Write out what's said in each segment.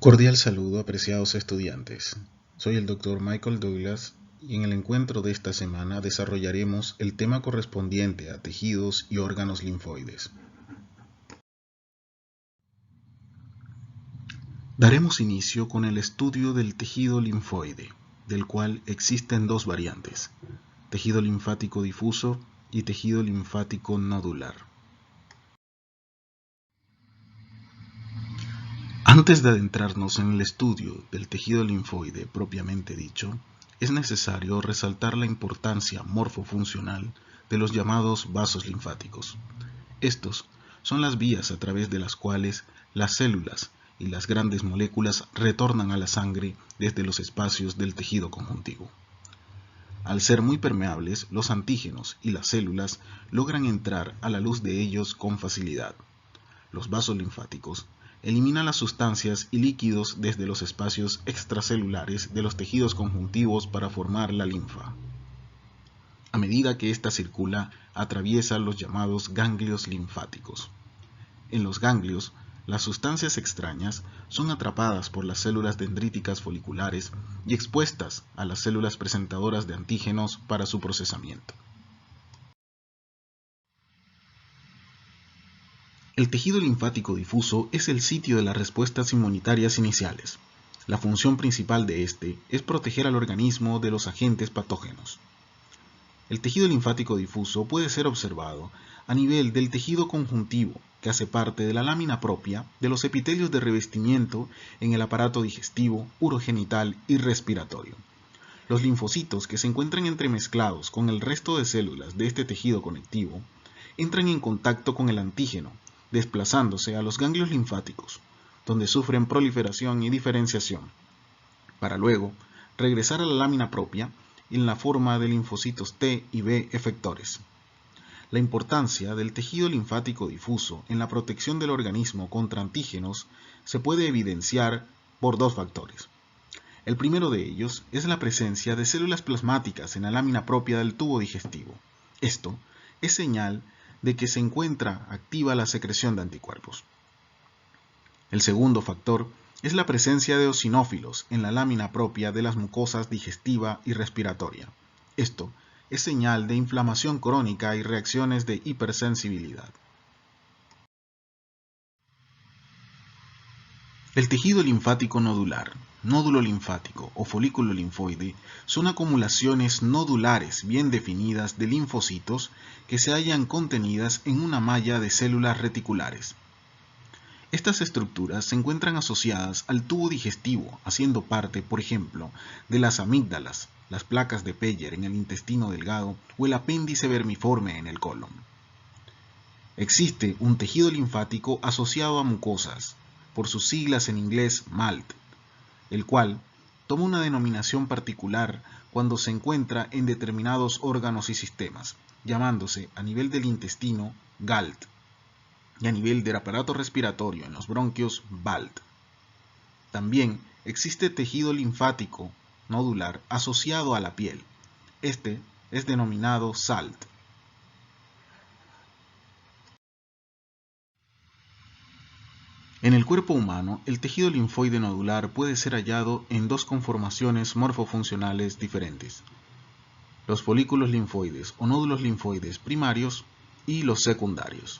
Cordial saludo, apreciados estudiantes. Soy el Dr. Michael Douglas y en el encuentro de esta semana desarrollaremos el tema correspondiente a tejidos y órganos linfoides. Daremos inicio con el estudio del tejido linfoide, del cual existen dos variantes: tejido linfático difuso y tejido linfático nodular. Antes de adentrarnos en el estudio del tejido linfoide propiamente dicho, es necesario resaltar la importancia morfofuncional de los llamados vasos linfáticos. Estos son las vías a través de las cuales las células y las grandes moléculas retornan a la sangre desde los espacios del tejido conjuntivo. Al ser muy permeables, los antígenos y las células logran entrar a la luz de ellos con facilidad. Los vasos linfáticos eliminan las sustancias y líquidos desde los espacios extracelulares de los tejidos conjuntivos para formar la linfa. A medida que ésta circula, atraviesa los llamados ganglios linfáticos. En los ganglios, las sustancias extrañas son atrapadas por las células dendríticas foliculares y expuestas a las células presentadoras de antígenos para su procesamiento. El tejido linfático difuso es el sitio de las respuestas inmunitarias iniciales. La función principal de este es proteger al organismo de los agentes patógenos. El tejido linfático difuso puede ser observado a nivel del tejido conjuntivo, que hace parte de la lámina propia de los epitelios de revestimiento en el aparato digestivo, urogenital y respiratorio. Los linfocitos, que se encuentran entremezclados con el resto de células de este tejido conectivo, entran en contacto con el antígeno, desplazándose a los ganglios linfáticos, donde sufren proliferación y diferenciación, para luego regresar a la lámina propia en la forma de linfocitos T y B efectores. La importancia del tejido linfático difuso en la protección del organismo contra antígenos se puede evidenciar por dos factores. El primero de ellos es la presencia de células plasmáticas en la lámina propia del tubo digestivo. Esto es señal de que se encuentra activa la secreción de anticuerpos. El segundo factor es la presencia de eosinófilos en la lámina propia de las mucosas digestiva y respiratoria. Esto es señal de inflamación crónica y reacciones de hipersensibilidad. El tejido linfático nodular, nódulo linfático o folículo linfoide son acumulaciones nodulares bien definidas de linfocitos que se hallan contenidas en una malla de células reticulares. Estas estructuras se encuentran asociadas al tubo digestivo, haciendo parte, por ejemplo, de las amígdalas, las placas de Peyer en el intestino delgado o el apéndice vermiforme en el colon. Existe un tejido linfático asociado a mucosas, por sus siglas en inglés MALT, el cual toma una denominación particular cuando se encuentra en determinados órganos y sistemas, llamándose a nivel del intestino GALT y a nivel del aparato respiratorio en los bronquios BALT. También existe tejido linfático nodular asociado a la piel. Este es denominado SALT. En el cuerpo humano, el tejido linfoide nodular puede ser hallado en dos conformaciones morfofuncionales diferentes: los folículos linfoides o nódulos linfoides primarios y los secundarios.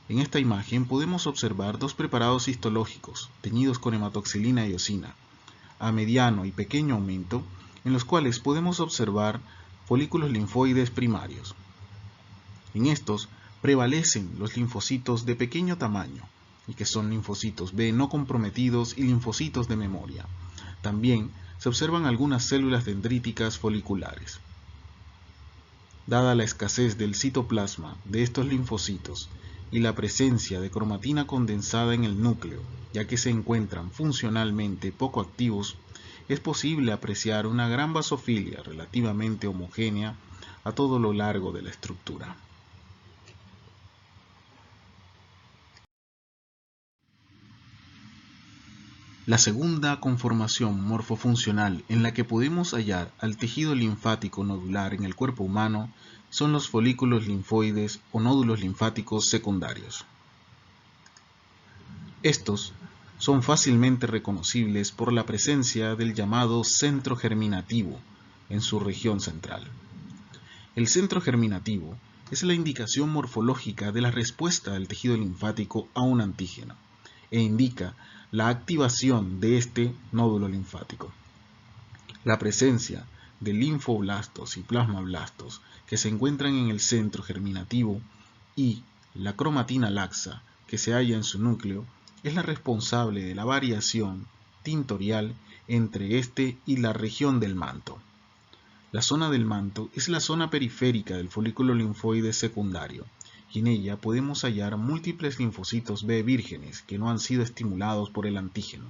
En esta imagen podemos observar dos preparados histológicos teñidos con hematoxilina y eosina a mediano y pequeño aumento, en los cuales podemos observar folículos linfoides primarios. En estos prevalecen los linfocitos de pequeño tamaño, y que son linfocitos B no comprometidos y linfocitos de memoria. También se observan algunas células dendríticas foliculares. Dada la escasez del citoplasma de estos linfocitos y la presencia de cromatina condensada en el núcleo, ya que se encuentran funcionalmente poco activos, es posible apreciar una gran basofilia relativamente homogénea a todo lo largo de la estructura. La segunda conformación morfofuncional en la que podemos hallar al tejido linfático nodular en el cuerpo humano son los folículos linfoides o nódulos linfáticos secundarios. Estos son fácilmente reconocibles por la presencia del llamado centro germinativo en su región central. El centro germinativo es la indicación morfológica de la respuesta del tejido linfático a un antígeno e indica la activación de este nódulo linfático. La presencia de linfoblastos y plasmablastos que se encuentran en el centro germinativo y la cromatina laxa que se halla en su núcleo es la responsable de la variación tintorial entre este y la región del manto. La zona del manto es la zona periférica del folículo linfoide secundario y en ella podemos hallar múltiples linfocitos B vírgenes que no han sido estimulados por el antígeno.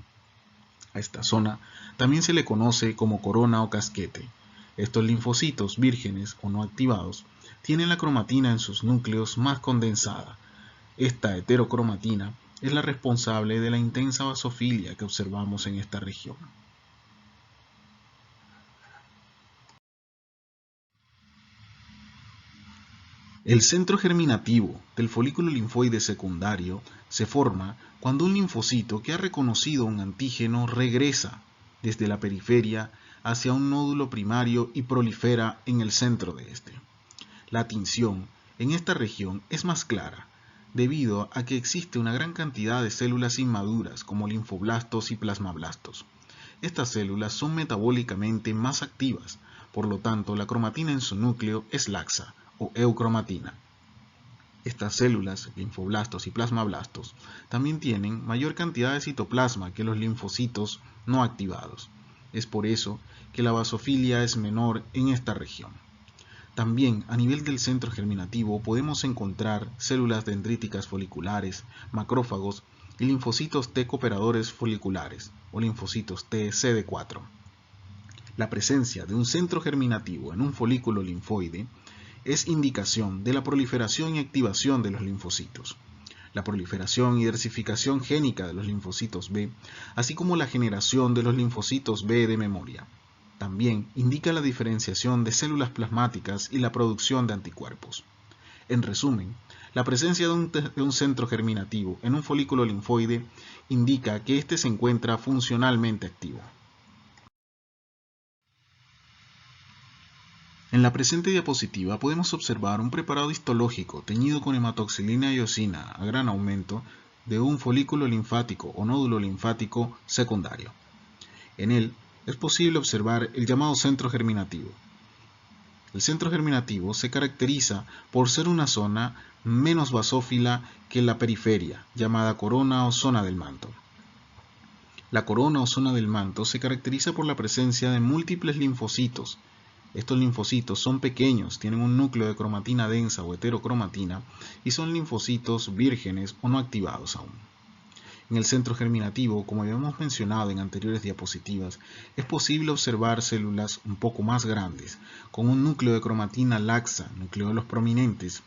A esta zona también se le conoce como corona o casquete. Estos linfocitos vírgenes o no activados tienen la cromatina en sus núcleos más condensada. Esta heterocromatina es la responsable de la intensa basofilia que observamos en esta región. El centro germinativo del folículo linfoide secundario se forma cuando un linfocito que ha reconocido un antígeno regresa desde la periferia hacia un nódulo primario y prolifera en el centro de este. La tinción en esta región es más clara, debido a que existe una gran cantidad de células inmaduras como linfoblastos y plasmablastos. Estas células son metabólicamente más activas, por lo tanto la cromatina en su núcleo es laxa o eucromatina. Estas células, linfoblastos y plasmablastos, también tienen mayor cantidad de citoplasma que los linfocitos no activados. Es por eso que la basofilia es menor en esta región. También a nivel del centro germinativo podemos encontrar células dendríticas foliculares, macrófagos y linfocitos T cooperadores foliculares o linfocitos T CD4. La presencia de un centro germinativo en un folículo linfoide es indicación de la proliferación y activación de los linfocitos, la proliferación y diversificación génica de los linfocitos B, así como la generación de los linfocitos B de memoria. También indica la diferenciación de células plasmáticas y la producción de anticuerpos. En resumen, la presencia de un centro germinativo en un folículo linfoide indica que éste se encuentra funcionalmente activo. En la presente diapositiva podemos observar un preparado histológico teñido con hematoxilina y eosina a gran aumento de un folículo linfático o nódulo linfático secundario. En él es posible observar el llamado centro germinativo. El centro germinativo se caracteriza por ser una zona menos basófila que la periferia, llamada corona o zona del manto. La corona o zona del manto se caracteriza por la presencia de múltiples linfocitos. Estos linfocitos son pequeños, tienen un núcleo de cromatina densa o heterocromatina y son linfocitos vírgenes o no activados aún. En el centro germinativo, como habíamos mencionado en anteriores diapositivas, es posible observar células un poco más grandes, con un núcleo de cromatina laxa, nucleolos prominentes,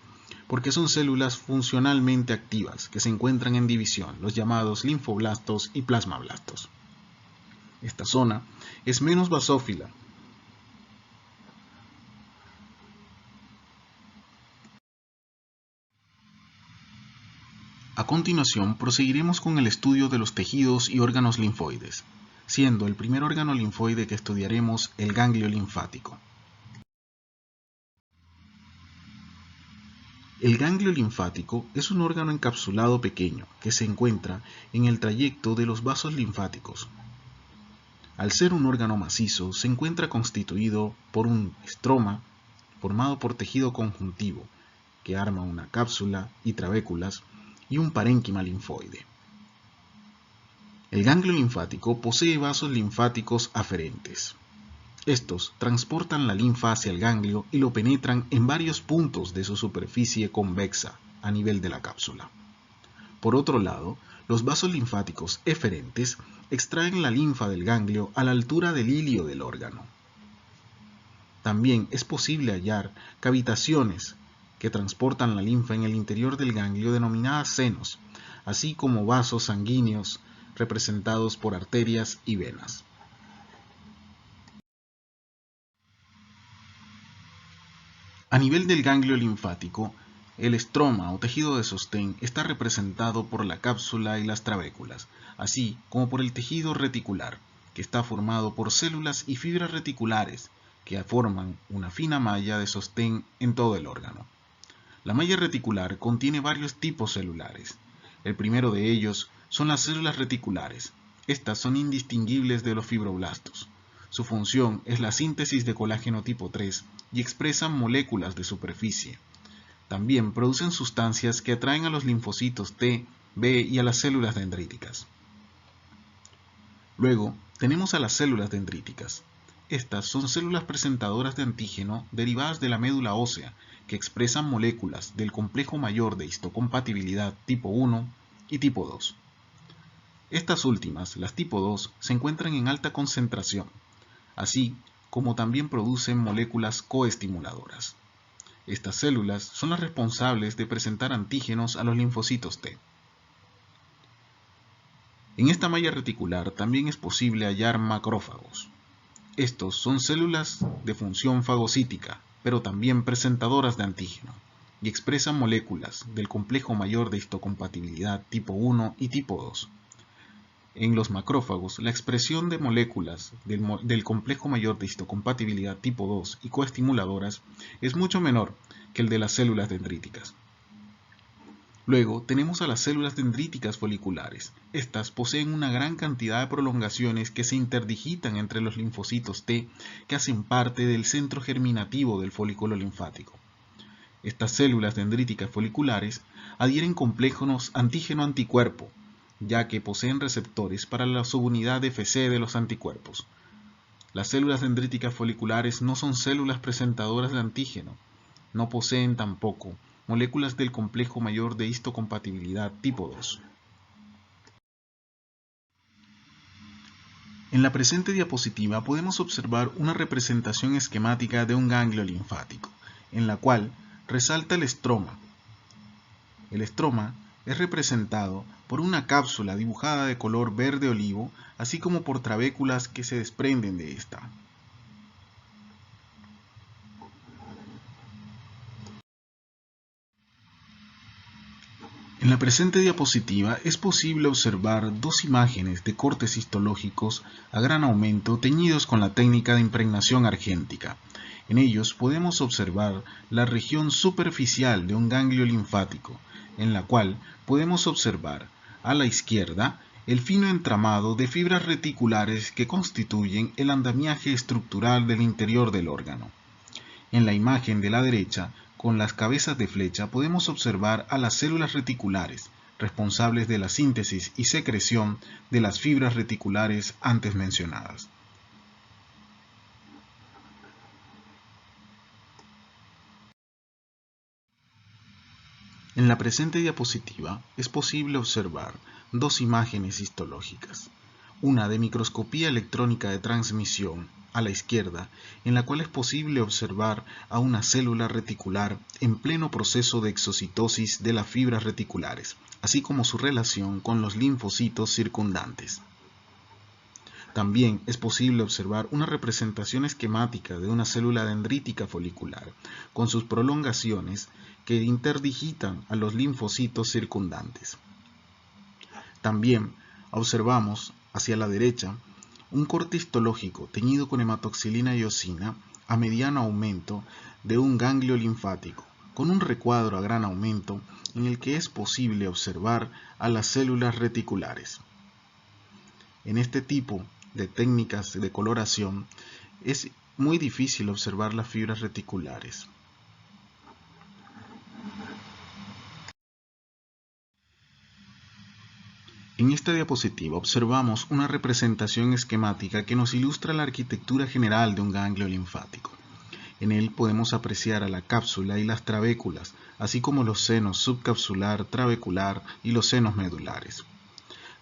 porque son células funcionalmente activas que se encuentran en división, los llamados linfoblastos y plasmablastos. Esta zona es menos basófila. A continuación, proseguiremos con el estudio de los tejidos y órganos linfoides, siendo el primer órgano linfoide que estudiaremos el ganglio linfático. El ganglio linfático es un órgano encapsulado pequeño que se encuentra en el trayecto de los vasos linfáticos. Al ser un órgano macizo, se encuentra constituido por un estroma formado por tejido conjuntivo que arma una cápsula y trabéculas y un parénquima linfoide. El ganglio linfático posee vasos linfáticos aferentes. Estos transportan la linfa hacia el ganglio y lo penetran en varios puntos de su superficie convexa a nivel de la cápsula. Por otro lado, los vasos linfáticos eferentes extraen la linfa del ganglio a la altura del hilio del órgano. También es posible hallar cavitaciones que transportan la linfa en el interior del ganglio denominadas senos, así como vasos sanguíneos representados por arterias y venas. A nivel del ganglio linfático, El estroma o tejido de sostén está representado por la cápsula y las trabéculas, así como por el tejido reticular, que está formado por células y fibras reticulares que forman una fina malla de sostén en todo el órgano. La malla reticular contiene varios tipos celulares. El primero de ellos son las células reticulares. Estas son indistinguibles de los fibroblastos. Su función es la síntesis de colágeno tipo 3 y expresan moléculas de superficie. También producen sustancias que atraen a los linfocitos T, B y a las células dendríticas. Luego, tenemos a las células dendríticas. Estas son células presentadoras de antígeno derivadas de la médula ósea que expresan moléculas del complejo mayor de histocompatibilidad tipo 1 y tipo 2. Estas últimas, las tipo 2, se encuentran en alta concentración, así como también producen moléculas coestimuladoras. Estas células son las responsables de presentar antígenos a los linfocitos T. En esta malla reticular también es posible hallar macrófagos. Estos son células de función fagocítica, pero también presentadoras de antígeno, y expresan moléculas del complejo mayor de histocompatibilidad tipo 1 y tipo 2. En los macrófagos, la expresión de moléculas del complejo mayor de histocompatibilidad tipo 2 y coestimuladoras es mucho menor que el de las células dendríticas. Luego tenemos a las células dendríticas foliculares. Estas poseen una gran cantidad de prolongaciones que se interdigitan entre los linfocitos T que hacen parte del centro germinativo del folículo linfático. Estas células dendríticas foliculares adhieren complejos antígeno-anticuerpo, ya que poseen receptores para la subunidad Fc de los anticuerpos. Las células dendríticas foliculares no son células presentadoras de antígeno, no poseen tampoco moléculas del complejo mayor de histocompatibilidad tipo 2. En la presente diapositiva podemos observar una representación esquemática de un ganglio linfático, en la cual resalta el estroma. El estroma es representado por una cápsula dibujada de color verde olivo, así como por trabéculas que se desprenden de esta. En la presente diapositiva es posible observar dos imágenes de cortes histológicos a gran aumento teñidos con la técnica de impregnación argéntica. En ellos podemos observar la región superficial de un ganglio linfático, en la cual podemos observar a la izquierda el fino entramado de fibras reticulares que constituyen el andamiaje estructural del interior del órgano. En la imagen de la derecha, con las cabezas de flecha, podemos observar a las células reticulares, responsables de la síntesis y secreción de las fibras reticulares antes mencionadas. En la presente diapositiva es posible observar dos imágenes histológicas, una de microscopía electrónica de transmisión a la izquierda, en la cual es posible observar a una célula reticular en pleno proceso de exocitosis de las fibras reticulares, así como su relación con los linfocitos circundantes. También es posible observar una representación esquemática de una célula dendrítica folicular, con sus prolongaciones que interdigitan a los linfocitos circundantes. También observamos hacia la derecha un corte histológico teñido con hematoxilina y eosina a mediano aumento de un ganglio linfático, con un recuadro a gran aumento en el que es posible observar a las células reticulares. En este tipo de técnicas de coloración es muy difícil observar las fibras reticulares. En esta diapositiva observamos una representación esquemática que nos ilustra la arquitectura general de un ganglio linfático. En él podemos apreciar a la cápsula y las trabéculas, así como los senos subcapsular, trabecular y los senos medulares.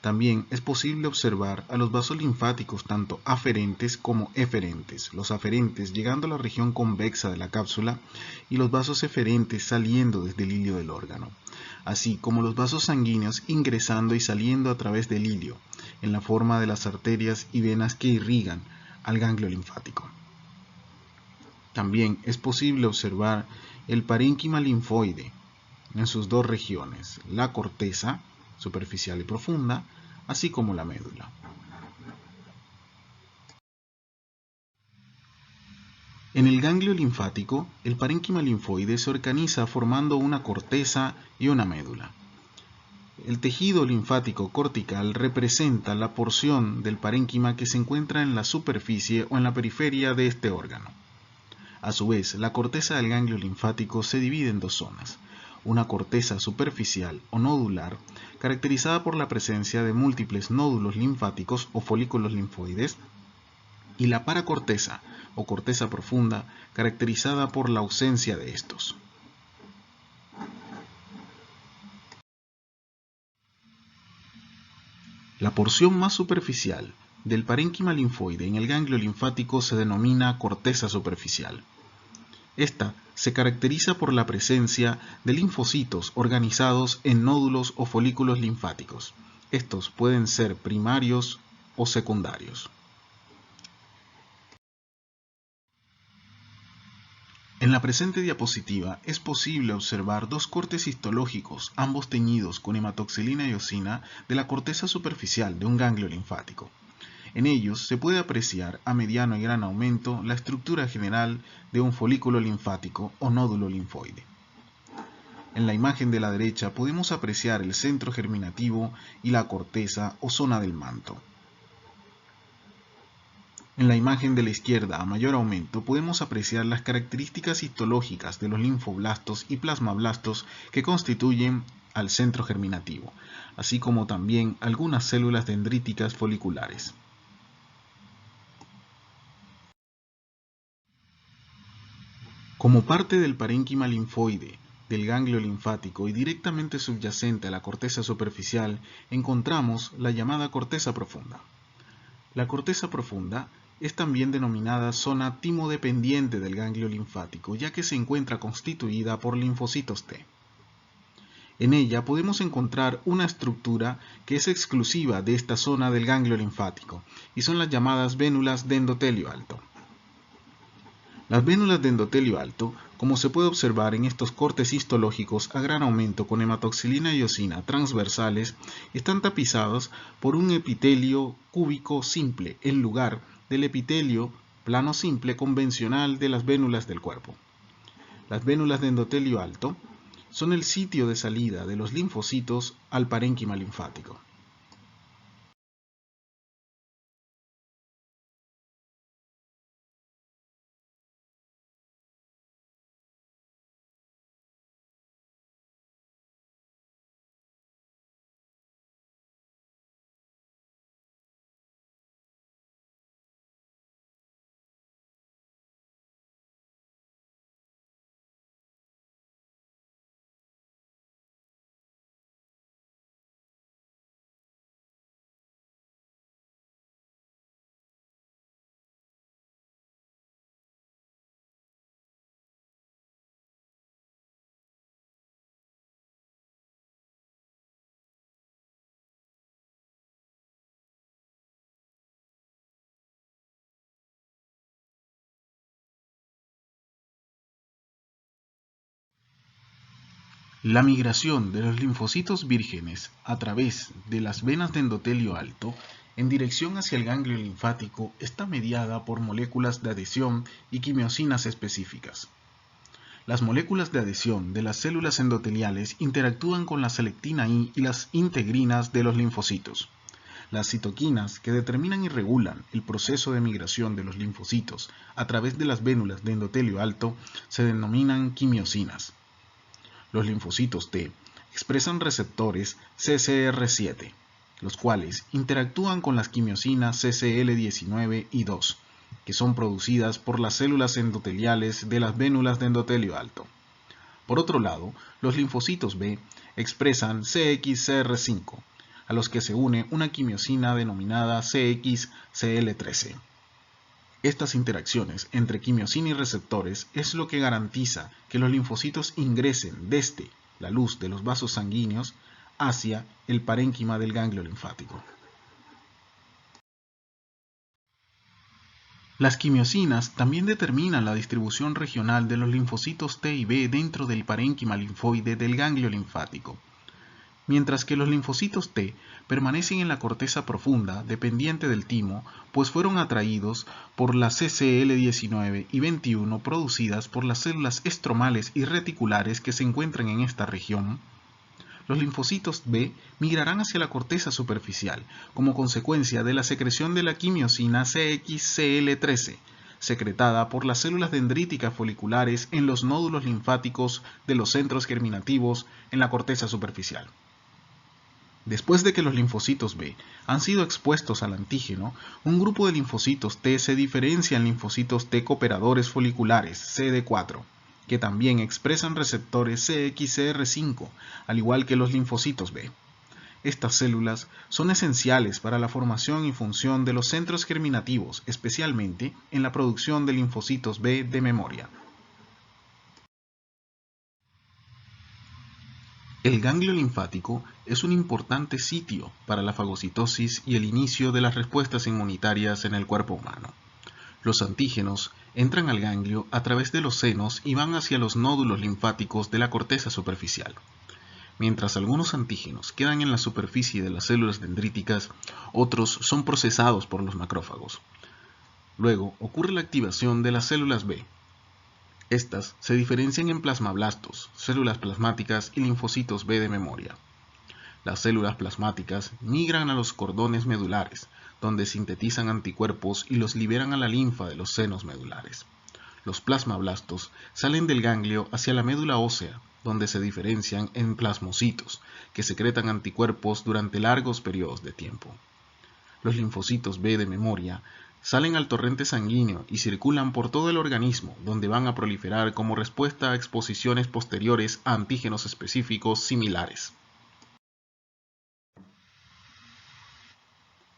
También es posible observar a los vasos linfáticos tanto aferentes como eferentes, los aferentes llegando a la región convexa de la cápsula y los vasos eferentes saliendo desde el hilio del órgano, así como los vasos sanguíneos ingresando y saliendo a través del hilio, en la forma de las arterias y venas que irrigan al ganglio linfático. También es posible observar el parénquima linfoide, en sus dos regiones, la corteza superficial y profunda, así como la médula. En el ganglio linfático, el parénquima linfoide se organiza formando una corteza y una médula. El tejido linfático cortical representa la porción del parénquima que se encuentra en la superficie o en la periferia de este órgano. A su vez, la corteza del ganglio linfático se divide en dos zonas: una corteza superficial o nodular, caracterizada por la presencia de múltiples nódulos linfáticos o folículos linfoides, y la paracorteza o corteza profunda, caracterizada por la ausencia de estos. La porción más superficial del parénquima linfoide en el ganglio linfático se denomina corteza superficial. Esta se caracteriza por la presencia de linfocitos organizados en nódulos o folículos linfáticos. Estos pueden ser primarios o secundarios. En la presente diapositiva es posible observar dos cortes histológicos, ambos teñidos con hematoxilina y eosina, de la corteza superficial de un ganglio linfático. En ellos se puede apreciar a mediano y gran aumento la estructura general de un folículo linfático o nódulo linfoide. En la imagen de la derecha podemos apreciar el centro germinativo y la corteza o zona del manto. En la imagen de la izquierda, a mayor aumento, podemos apreciar las características histológicas de los linfoblastos y plasmablastos que constituyen al centro germinativo, así como también algunas células dendríticas foliculares. Como parte del parénquima linfoide del ganglio linfático y directamente subyacente a la corteza superficial, encontramos la llamada corteza profunda. La corteza profunda es también denominada zona timodependiente del ganglio linfático, ya que se encuentra constituida por linfocitos T. En ella podemos encontrar una estructura que es exclusiva de esta zona del ganglio linfático, y son las llamadas vénulas de endotelio alto. Las vénulas de endotelio alto, como se puede observar en estos cortes histológicos a gran aumento con hematoxilina y eosina transversales, están tapizadas por un epitelio cúbico simple en lugar del epitelio plano simple convencional de las vénulas del cuerpo. Las vénulas de endotelio alto son el sitio de salida de los linfocitos al parénquima linfático. La migración de los linfocitos vírgenes a través de las venas de endotelio alto en dirección hacia el ganglio linfático está mediada por moléculas de adhesión y quimiosinas específicas. Las moléculas de adhesión de las células endoteliales interactúan con la selectina I y las integrinas de los linfocitos. Las citoquinas que determinan y regulan el proceso de migración de los linfocitos a través de las vénulas de endotelio alto se denominan quimiosinas. Los linfocitos T expresan receptores CCR7, los cuales interactúan con las quimiosinas CCL19 y 2, que son producidas por las células endoteliales de las vénulas de endotelio alto. Por otro lado, los linfocitos B expresan CXCR5, a los que se une una quimiosina denominada CXCL13. Estas interacciones entre quimiosina y receptores es lo que garantiza que los linfocitos ingresen desde la luz de los vasos sanguíneos hacia el parénquima del ganglio linfático. Las quimiosinas también determinan la distribución regional de los linfocitos T y B dentro del parénquima linfoide del ganglio linfático, mientras que los linfocitos T permanecen en la corteza profunda dependiente del timo, pues fueron atraídos por las CCL19 y 21 producidas por las células estromales y reticulares que se encuentran en esta región. Los linfocitos B migrarán hacia la corteza superficial como consecuencia de la secreción de la quimiosina CXCL13, secretada por las células dendríticas foliculares en los nódulos linfáticos de los centros germinativos en la corteza superficial. Después de que los linfocitos B han sido expuestos al antígeno, un grupo de linfocitos T se diferencia en linfocitos T cooperadores foliculares, CD4, que también expresan receptores CXCR5, al igual que los linfocitos B. Estas células son esenciales para la formación y función de los centros germinativos, especialmente en la producción de linfocitos B de memoria. El ganglio linfático es un importante sitio para la fagocitosis y el inicio de las respuestas inmunitarias en el cuerpo humano. Los antígenos entran al ganglio a través de los senos y van hacia los nódulos linfáticos de la corteza superficial. Mientras algunos antígenos quedan en la superficie de las células dendríticas, otros son procesados por los macrófagos. Luego ocurre la activación de las células B. Estas se diferencian en plasmablastos, células plasmáticas y linfocitos B de memoria. Las células plasmáticas migran a los cordones medulares, donde sintetizan anticuerpos y los liberan a la linfa de los senos medulares. Los plasmablastos salen del ganglio hacia la médula ósea, donde se diferencian en plasmocitos, que secretan anticuerpos durante largos periodos de tiempo. Los linfocitos B de memoria salen al torrente sanguíneo y circulan por todo el organismo, donde van a proliferar como respuesta a exposiciones posteriores a antígenos específicos similares.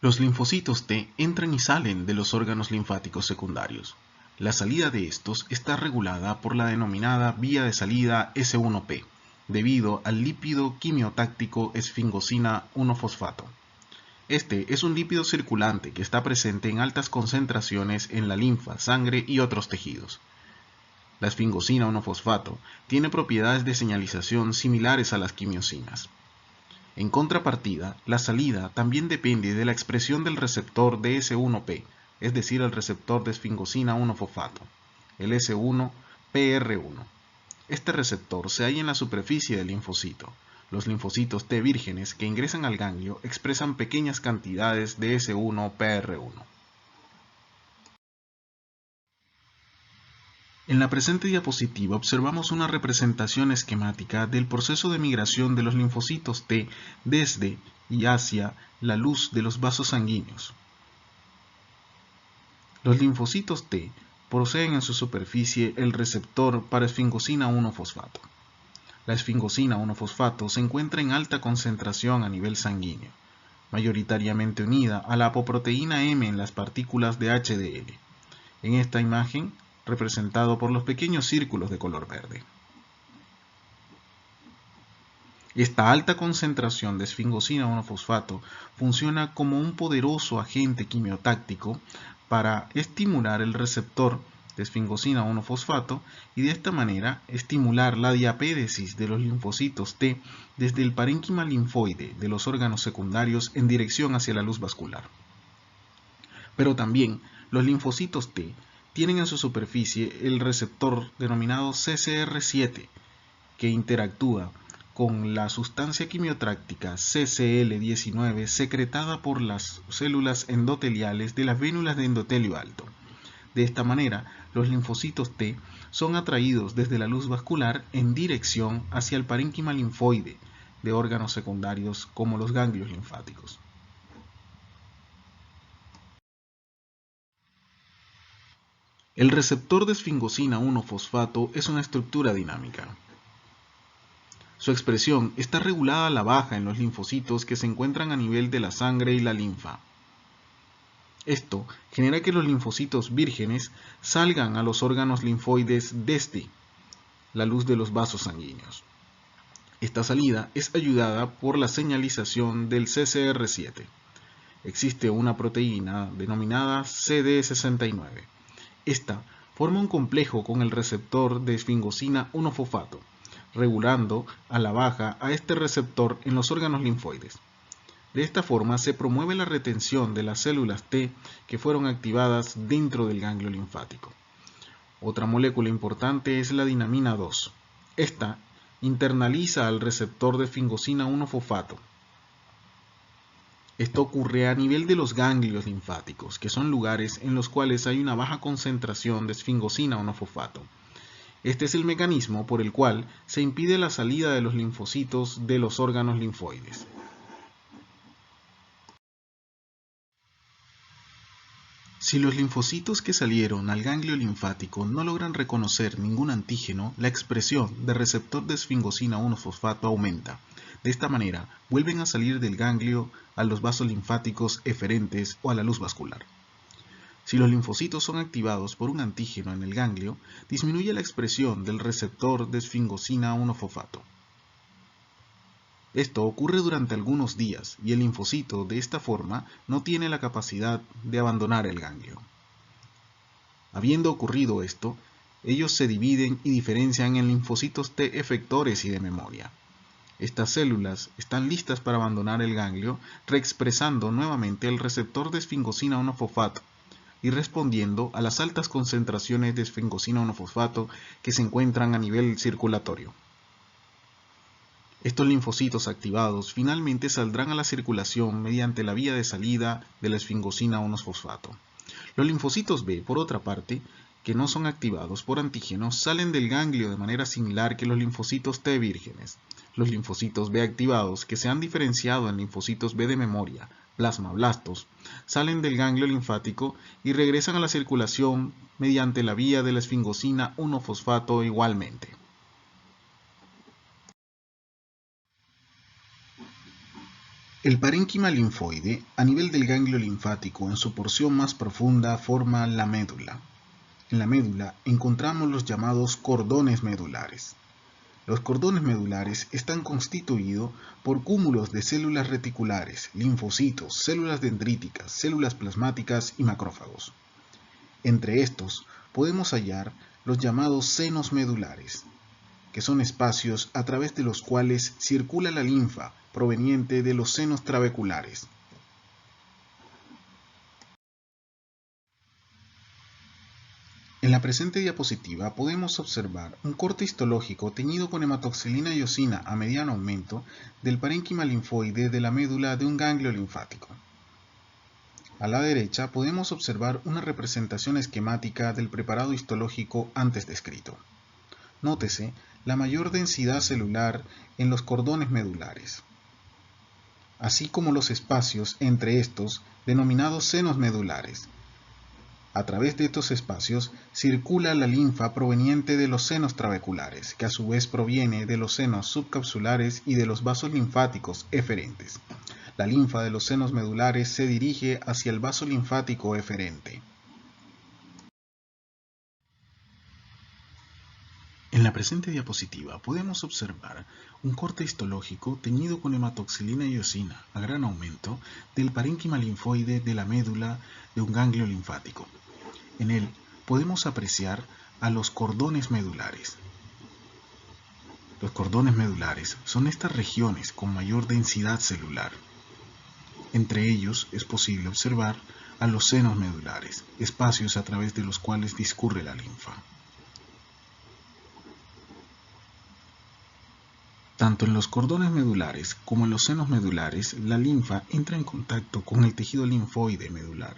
Los linfocitos T entran y salen de los órganos linfáticos secundarios. La salida de estos está regulada por la denominada vía de salida S1P, debido al lípido quimiotáctico esfingosina 1-fosfato. Este es un lípido circulante que está presente en altas concentraciones en la linfa, sangre y otros tejidos. La esfingosina 1-fosfato tiene propiedades de señalización similares a las quimiosinas. En contrapartida, la salida también depende de la expresión del receptor de S1P, es decir, el receptor de esfingosina 1-fosfato, el S1-PR1. Este receptor se halla en la superficie del linfocito. Los linfocitos T vírgenes que ingresan al ganglio expresan pequeñas cantidades de S1-PR1. En la presente diapositiva observamos una representación esquemática del proceso de migración de los linfocitos T desde y hacia la luz de los vasos sanguíneos. Los linfocitos T poseen en su superficie el receptor para esfingosina 1-fosfato. La esfingosina 1-fosfato se encuentra en alta concentración a nivel sanguíneo, mayoritariamente unida a la apoproteína M en las partículas de HDL. En esta imagen, representado por los pequeños círculos de color verde. Esta alta concentración de esfingosina 1-fosfato funciona como un poderoso agente quimiotáctico para estimular el receptor de esfingosina 1-fosfato y de esta manera estimular la diapédesis de los linfocitos T desde el parénquima linfoide de los órganos secundarios en dirección hacia la luz vascular. Pero también los linfocitos T tienen en su superficie el receptor denominado CCR7 que interactúa con la sustancia quimiotráctica CCL19 secretada por las células endoteliales de las vénulas de endotelio alto. De esta manera, los linfocitos T son atraídos desde la luz vascular en dirección hacia el parénquima linfoide de órganos secundarios como los ganglios linfáticos. El receptor de esfingosina 1-fosfato es una estructura dinámica. Su expresión está regulada a la baja en los linfocitos que se encuentran a nivel de la sangre y la linfa. Esto genera que los linfocitos vírgenes salgan a los órganos linfoides desde la luz de los vasos sanguíneos. Esta salida es ayudada por la señalización del CCR7. Existe una proteína denominada CD69 Esta forma un complejo con el receptor de esfingosina 1-fosfato, regulando a la baja a este receptor en los órganos linfoides. De esta forma se promueve la retención de las células T que fueron activadas dentro del ganglio linfático. Otra molécula importante es la dinamina 2. Esta internaliza al receptor de esfingosina 1-fosfato. Esto ocurre a nivel de los ganglios linfáticos, que son lugares en los cuales hay una baja concentración de esfingosina 1-fosfato. Este es el mecanismo por el cual se impide la salida de los linfocitos de los órganos linfoides. Si los linfocitos que salieron al ganglio linfático no logran reconocer ningún antígeno, la expresión del receptor de esfingosina 1-fosfato aumenta. De esta manera, vuelven a salir del ganglio a los vasos linfáticos eferentes o a la luz vascular. Si los linfocitos son activados por un antígeno en el ganglio, disminuye la expresión del receptor de esfingosina 1-fosfato. Esto ocurre durante algunos días y el linfocito de esta forma no tiene la capacidad de abandonar el ganglio. Habiendo ocurrido esto, ellos se dividen y diferencian en linfocitos T efectores y de memoria. Estas células están listas para abandonar el ganglio, reexpresando nuevamente el receptor de esfingosina 1-fosfato y respondiendo a las altas concentraciones de esfingosina 1-fosfato que se encuentran a nivel circulatorio. Estos linfocitos activados finalmente saldrán a la circulación mediante la vía de salida de la esfingosina 1-fosfato. Los linfocitos B, por otra parte, que no son activados por antígenos, salen del ganglio de manera similar que los linfocitos T vírgenes. Los linfocitos B activados, que se han diferenciado en linfocitos B de memoria, plasmablastos, salen del ganglio linfático y regresan a la circulación mediante la vía de la esfingosina 1-fosfato igualmente. El parénquima linfoide, a nivel del ganglio linfático en su porción más profunda, forma la médula. En la médula encontramos los llamados cordones medulares. Los cordones medulares están constituidos por cúmulos de células reticulares, linfocitos, células dendríticas, células plasmáticas y macrófagos. Entre estos podemos hallar los llamados senos medulares, que son espacios a través de los cuales circula la linfa proveniente de los senos trabeculares. En la presente diapositiva podemos observar un corte histológico teñido con hematoxilina y eosina a mediano aumento del parénquima linfoide de la médula de un ganglio linfático. A la derecha podemos observar una representación esquemática del preparado histológico antes descrito. Nótese la mayor densidad celular en los cordones medulares, así como los espacios entre estos denominados senos medulares. A través de estos espacios circula la linfa proveniente de los senos trabeculares, que a su vez proviene de los senos subcapsulares y de los vasos linfáticos eferentes. La linfa de los senos medulares se dirige hacia el vaso linfático eferente. En la presente diapositiva podemos observar un corte histológico teñido con hematoxilina y eosina a gran aumento del parénquima linfoide de la médula de un ganglio linfático. En él podemos apreciar a los cordones medulares. Los cordones medulares son estas regiones con mayor densidad celular. Entre ellos es posible observar a los senos medulares, espacios a través de los cuales discurre la linfa. Tanto en los cordones medulares como en los senos medulares, la linfa entra en contacto con el tejido linfoide medular.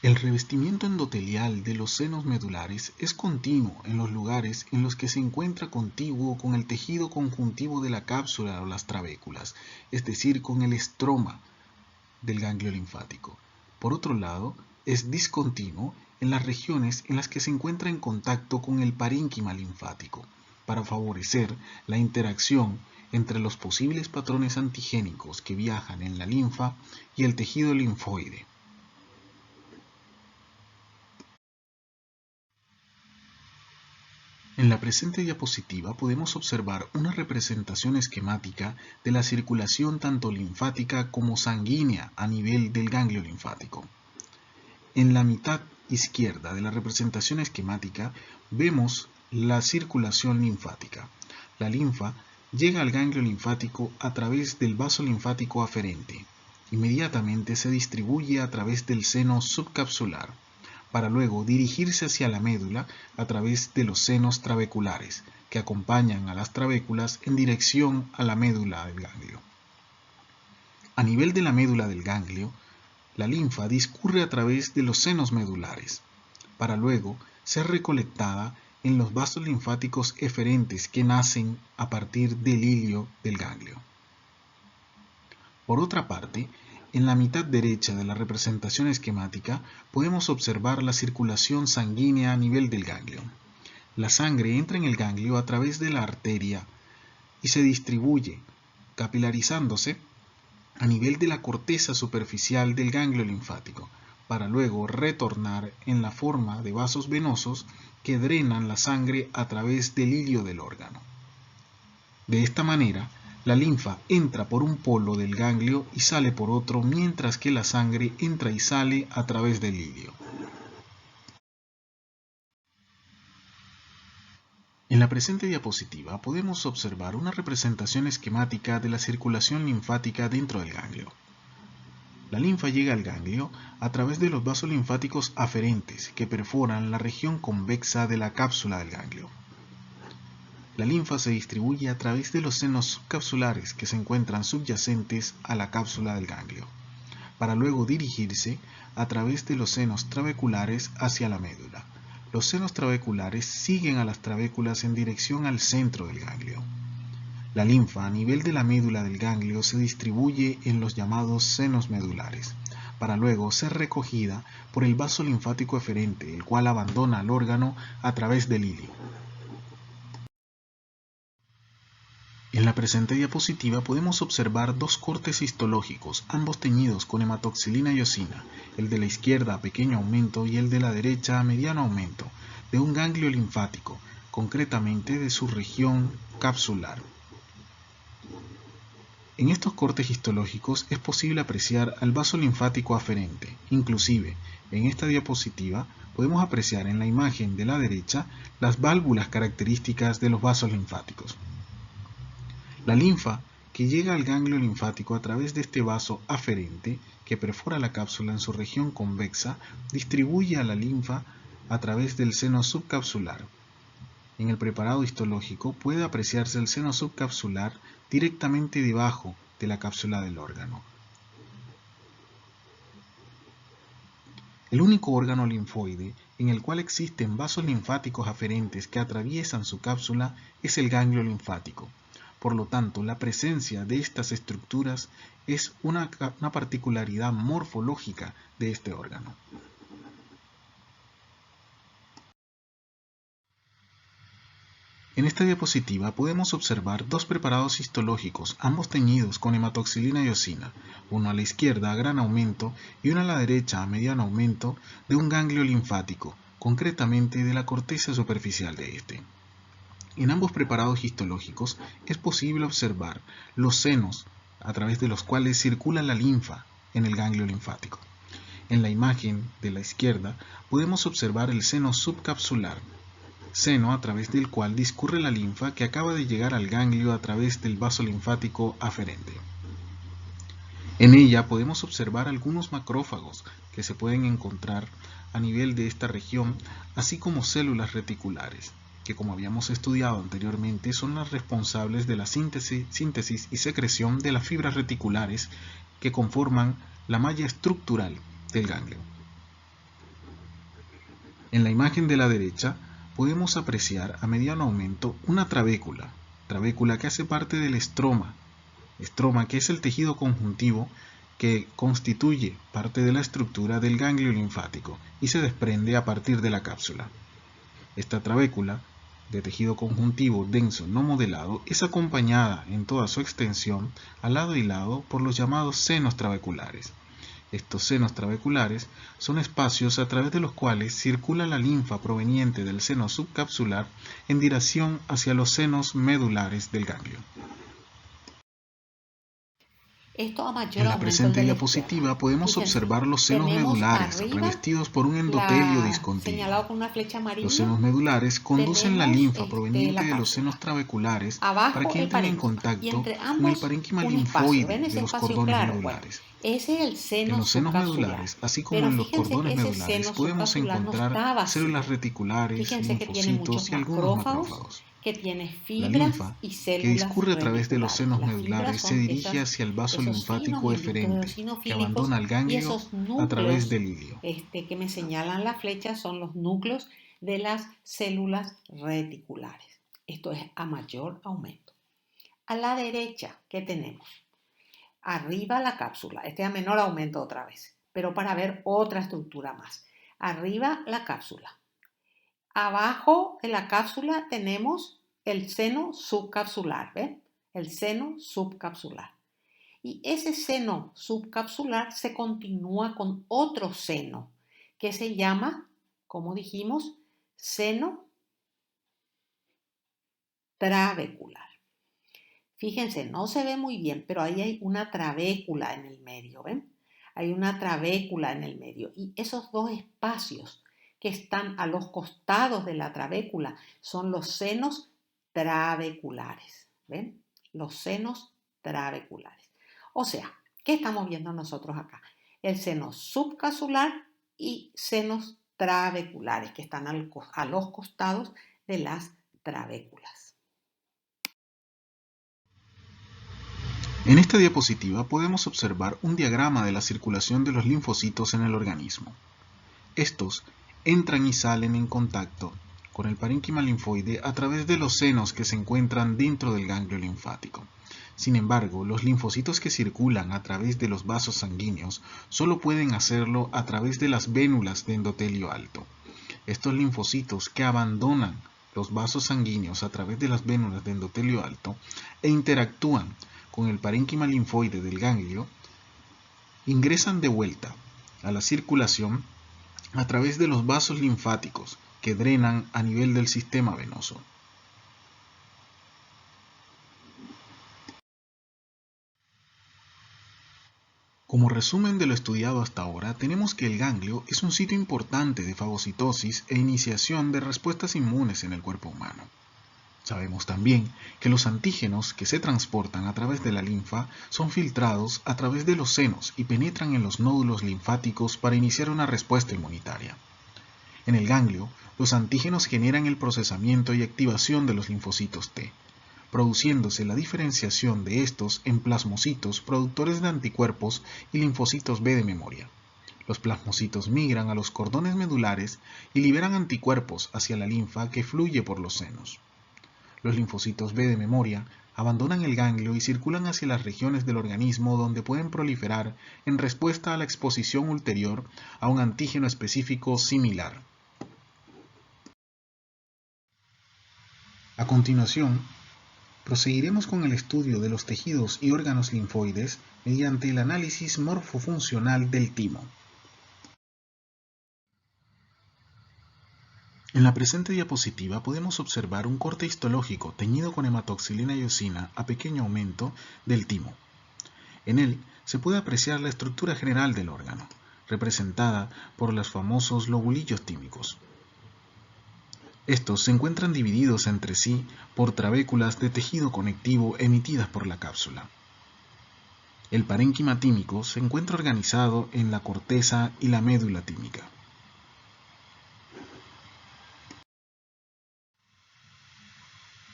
El revestimiento endotelial de los senos medulares es continuo en los lugares en los que se encuentra contiguo con el tejido conjuntivo de la cápsula o las trabéculas, es decir, con el estroma del ganglio linfático. Por otro lado, es discontinuo en las regiones en las que se encuentra en contacto con el parénquima linfático, para favorecer la interacción entre los posibles patrones antigénicos que viajan en la linfa y el tejido linfoide. En la presente diapositiva podemos observar una representación esquemática de la circulación tanto linfática como sanguínea a nivel del ganglio linfático. En la mitad izquierda de la representación esquemática vemos la circulación linfática. La linfa llega al ganglio linfático a través del vaso linfático aferente. Inmediatamente se distribuye a través del seno subcapsular, para luego dirigirse hacia la médula a través de los senos trabeculares, que acompañan a las trabéculas en dirección a la médula del ganglio. A nivel de la médula del ganglio, la linfa discurre a través de los senos medulares, para luego ser recolectada en los vasos linfáticos eferentes que nacen a partir del hilio del ganglio. Por otra parte, en la mitad derecha de la representación esquemática podemos observar la circulación sanguínea a nivel del ganglio. La sangre entra en el ganglio a través de la arteria y se distribuye, capilarizándose a nivel de la corteza superficial del ganglio linfático, para luego retornar en la forma de vasos venosos que drenan la sangre a través del hilio del órgano. De esta manera, la linfa entra por un polo del ganglio y sale por otro, mientras que la sangre entra y sale a través del hilio. En la presente diapositiva podemos observar una representación esquemática de la circulación linfática dentro del ganglio. La linfa llega al ganglio a través de los vasos linfáticos aferentes que perforan la región convexa de la cápsula del ganglio. La linfa se distribuye a través de los senos subcapsulares que se encuentran subyacentes a la cápsula del ganglio, para luego dirigirse a través de los senos trabeculares hacia la médula. Los senos trabeculares siguen a las trabéculas en dirección al centro del ganglio. La linfa a nivel de la médula del ganglio se distribuye en los llamados senos medulares, para luego ser recogida por el vaso linfático eferente, el cual abandona el órgano a través del hilio. En la presente diapositiva podemos observar dos cortes histológicos, ambos teñidos con hematoxilina y eosina, el de la izquierda a pequeño aumento y el de la derecha a mediano aumento, de un ganglio linfático, concretamente de su región capsular. En estos cortes histológicos es posible apreciar al vaso linfático aferente. Inclusive, en esta diapositiva podemos apreciar en la imagen de la derecha las válvulas características de los vasos linfáticos. La linfa que llega al ganglio linfático a través de este vaso aferente que perfora la cápsula en su región convexa distribuye a la linfa a través del seno subcapsular. En el preparado histológico puede apreciarse el seno subcapsular directamente debajo de la cápsula del órgano. El único órgano linfoide en el cual existen vasos linfáticos aferentes que atraviesan su cápsula es el ganglio linfático. Por lo tanto, la presencia de estas estructuras es una particularidad morfológica de este órgano. En esta diapositiva podemos observar dos preparados histológicos, ambos teñidos con hematoxilina y eosina, uno a la izquierda a gran aumento y uno a la derecha a mediano aumento de un ganglio linfático, concretamente de la corteza superficial de este. En ambos preparados histológicos es posible observar los senos a través de los cuales circula la linfa en el ganglio linfático. En la imagen de la izquierda podemos observar el seno subcapsular, seno a través del cual discurre la linfa que acaba de llegar al ganglio a través del vaso linfático aferente. En ella podemos observar algunos macrófagos que se pueden encontrar a nivel de esta región, así como células reticulares, que como habíamos estudiado anteriormente son las responsables de la síntesis y secreción de las fibras reticulares que conforman la malla estructural del ganglio. En la imagen de la derecha podemos apreciar a mediano aumento una trabécula que hace parte del estroma que es el tejido conjuntivo que constituye parte de la estructura del ganglio linfático y se desprende a partir de la cápsula. Esta trabécula de tejido conjuntivo denso no modelado es acompañada en toda su extensión al lado y lado por los llamados senos trabeculares. Estos senos trabeculares son espacios a través de los cuales circula la linfa proveniente del seno subcapsular en dirección hacia los senos medulares del ganglio. Esto a mayor En la aumento presente de la izquierda. diapositiva podemos Fíjense, observar los senos tenemos medulares arriba revestidos por un endotelio señalado discontinuo. con una flecha Los amarilla, senos medulares conducen la tenemos linfa proveniente la de los cápsula. senos trabeculares para Abajo que el entren en parénquima y contacto entre con el ambos parénquima un espacio. linfoide ¿Ven ese de los espacio cordones claro? Bueno, medulares. ese es el En seno los senos subcapsular. medulares, así como Pero en los fíjense cordones que ese medulares, seno podemos subcapsular no encontrar está células vacío. reticulares, Fíjense que tiene muchos linfocitos y algunos macrófagos, macrófagos. que tiene La fibras linfa, y que células discurre a través de los reticulares. senos Las fibras medulares, se son dirige hacia el vaso esos finos linfático miembros eferente, que eosinofílicos, abandona el y ganglio esos a través núcleos del hilio. que me señalan la flecha son los núcleos de las células reticulares. Esto es a mayor aumento. A la derecha, ¿qué tenemos? Arriba la cápsula. Este es a menor aumento otra vez, pero para ver otra estructura más. Arriba la cápsula. Abajo de la cápsula tenemos el seno subcapsular, ¿ven? El seno subcapsular. Y ese seno subcapsular se continúa con otro seno que se llama, como dijimos, seno trabecular. Fíjense, no se ve muy bien, pero ahí hay una trabécula en el medio, ¿ven? Hay una trabécula en el medio y esos dos espacios que están a los costados de la trabécula son los senos trabeculares, ¿ven? Los senos trabeculares. O sea, ¿qué estamos viendo nosotros acá? El seno subcapsular y senos trabeculares que están a los costados de las trabéculas. En esta diapositiva podemos observar un diagrama de la circulación de los linfocitos en el organismo. Estos entran y salen en contacto con el parénquima linfoide a través de los senos que se encuentran dentro del ganglio linfático. Sin embargo, los linfocitos que circulan a través de los vasos sanguíneos solo pueden hacerlo a través de las vénulas de endotelio alto. Estos linfocitos que abandonan los vasos sanguíneos a través de las vénulas de endotelio alto e interactúan con el parénquima linfoide del ganglio, ingresan de vuelta a la circulación a través de los vasos linfáticos que drenan a nivel del sistema venoso. Como resumen de lo estudiado hasta ahora, tenemos que el ganglio es un sitio importante de fagocitosis e iniciación de respuestas inmunes en el cuerpo humano. Sabemos también que los antígenos que se transportan a través de la linfa son filtrados a través de los senos y penetran en los nódulos linfáticos para iniciar una respuesta inmunitaria. En el ganglio, los antígenos generan el procesamiento y activación de los linfocitos T, produciéndose la diferenciación de estos en plasmocitos productores de anticuerpos y linfocitos B de memoria. Los plasmocitos migran a los cordones medulares y liberan anticuerpos hacia la linfa que fluye por los senos. Los linfocitos B de memoria abandonan el ganglio y circulan hacia las regiones del organismo donde pueden proliferar en respuesta a la exposición ulterior a un antígeno específico similar. A continuación, proseguiremos con el estudio de los tejidos y órganos linfoides mediante el análisis morfofuncional del timo. En la presente diapositiva podemos observar un corte histológico teñido con hematoxilina y eosina a pequeño aumento del timo. En él se puede apreciar la estructura general del órgano, representada por los famosos lobulillos tímicos. Estos se encuentran divididos entre sí por trabéculas de tejido conectivo emitidas por la cápsula. El parénquima tímico se encuentra organizado en la corteza y la médula tímica.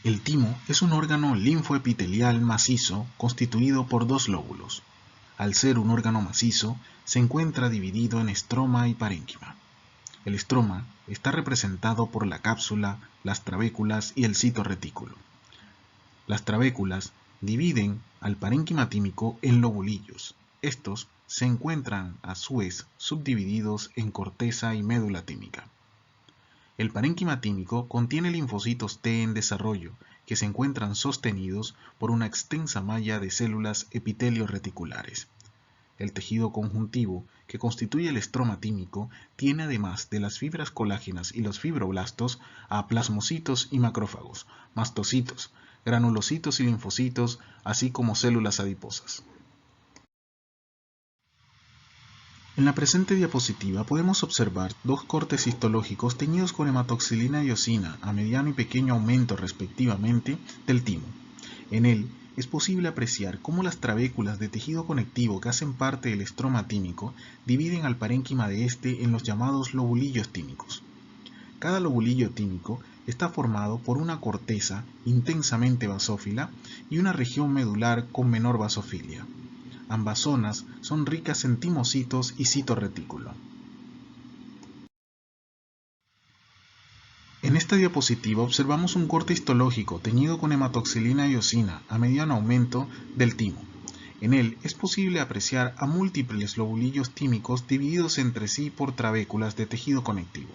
El timo es un órgano linfoepitelial macizo constituido por dos lóbulos. Al ser un órgano macizo, se encuentra dividido en estroma y parénquima. El estroma está representado por la cápsula, las trabéculas y el citoretículo. Las trabéculas dividen al parénquima tímico en lobulillos. Estos se encuentran a su vez subdivididos en corteza y médula tímica. El parénquima tímico contiene linfocitos T en desarrollo que se encuentran sostenidos por una extensa malla de células epitelio reticulares. El tejido conjuntivo que constituye el estroma tímico tiene además de las fibras colágenas y los fibroblastos a plasmocitos y macrófagos, mastocitos, granulocitos y linfocitos, así como células adiposas. En la presente diapositiva podemos observar dos cortes histológicos teñidos con hematoxilina y eosina a mediano y pequeño aumento respectivamente del timo. En él es posible apreciar cómo las trabéculas de tejido conectivo que hacen parte del estroma tímico dividen al parénquima de este en los llamados lobulillos tímicos. Cada lobulillo tímico está formado por una corteza intensamente basófila y una región medular con menor basofilia. Ambas zonas son ricas en timocitos y citorretículo. En esta diapositiva observamos un corte histológico teñido con hematoxilina y eosina a mediano aumento del timo. En él es posible apreciar a múltiples lobulillos tímicos divididos entre sí por trabéculas de tejido conectivo.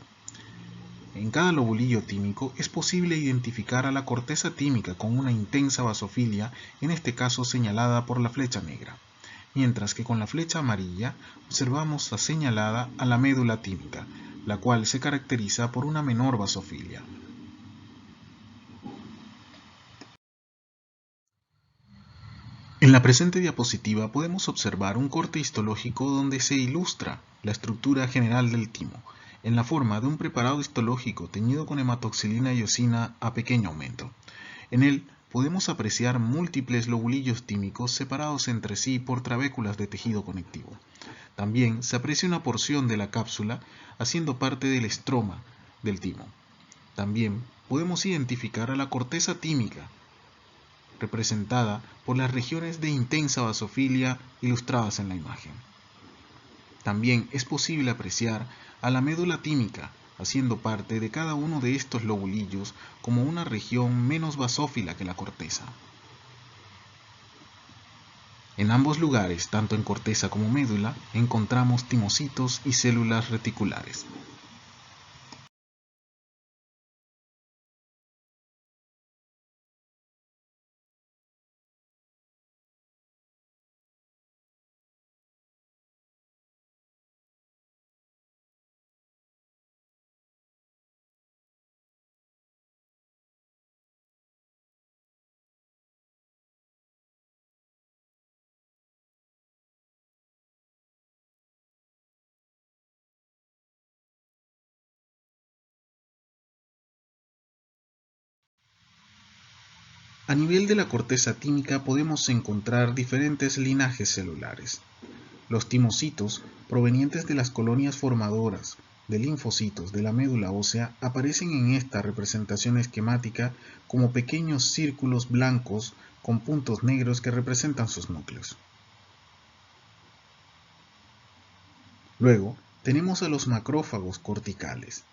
En cada lobulillo tímico es posible identificar a la corteza tímica con una intensa basofilia, en este caso señalada por la flecha negra, mientras que con la flecha amarilla observamos señalada a la médula tímica, la cual se caracteriza por una menor basofilia. En la presente diapositiva podemos observar un corte histológico donde se ilustra la estructura general del timo, en la forma de un preparado histológico teñido con hematoxilina y eosina a pequeño aumento. En él podemos apreciar múltiples lobulillos tímicos separados entre sí por trabéculas de tejido conectivo. También se aprecia una porción de la cápsula haciendo parte del estroma del timo. También podemos identificar a la corteza tímica, representada por las regiones de intensa basofilia ilustradas en la imagen. También es posible apreciar a la médula tímica, haciendo parte de cada uno de estos lobulillos como una región menos basófila que la corteza. En ambos lugares, tanto en corteza como médula, encontramos timocitos y células reticulares. A nivel de la corteza tímica podemos encontrar diferentes linajes celulares. Los timocitos, provenientes de las colonias formadoras de linfocitos de la médula ósea, aparecen en esta representación esquemática como pequeños círculos blancos con puntos negros que representan sus núcleos. Luego, tenemos a los macrófagos corticales.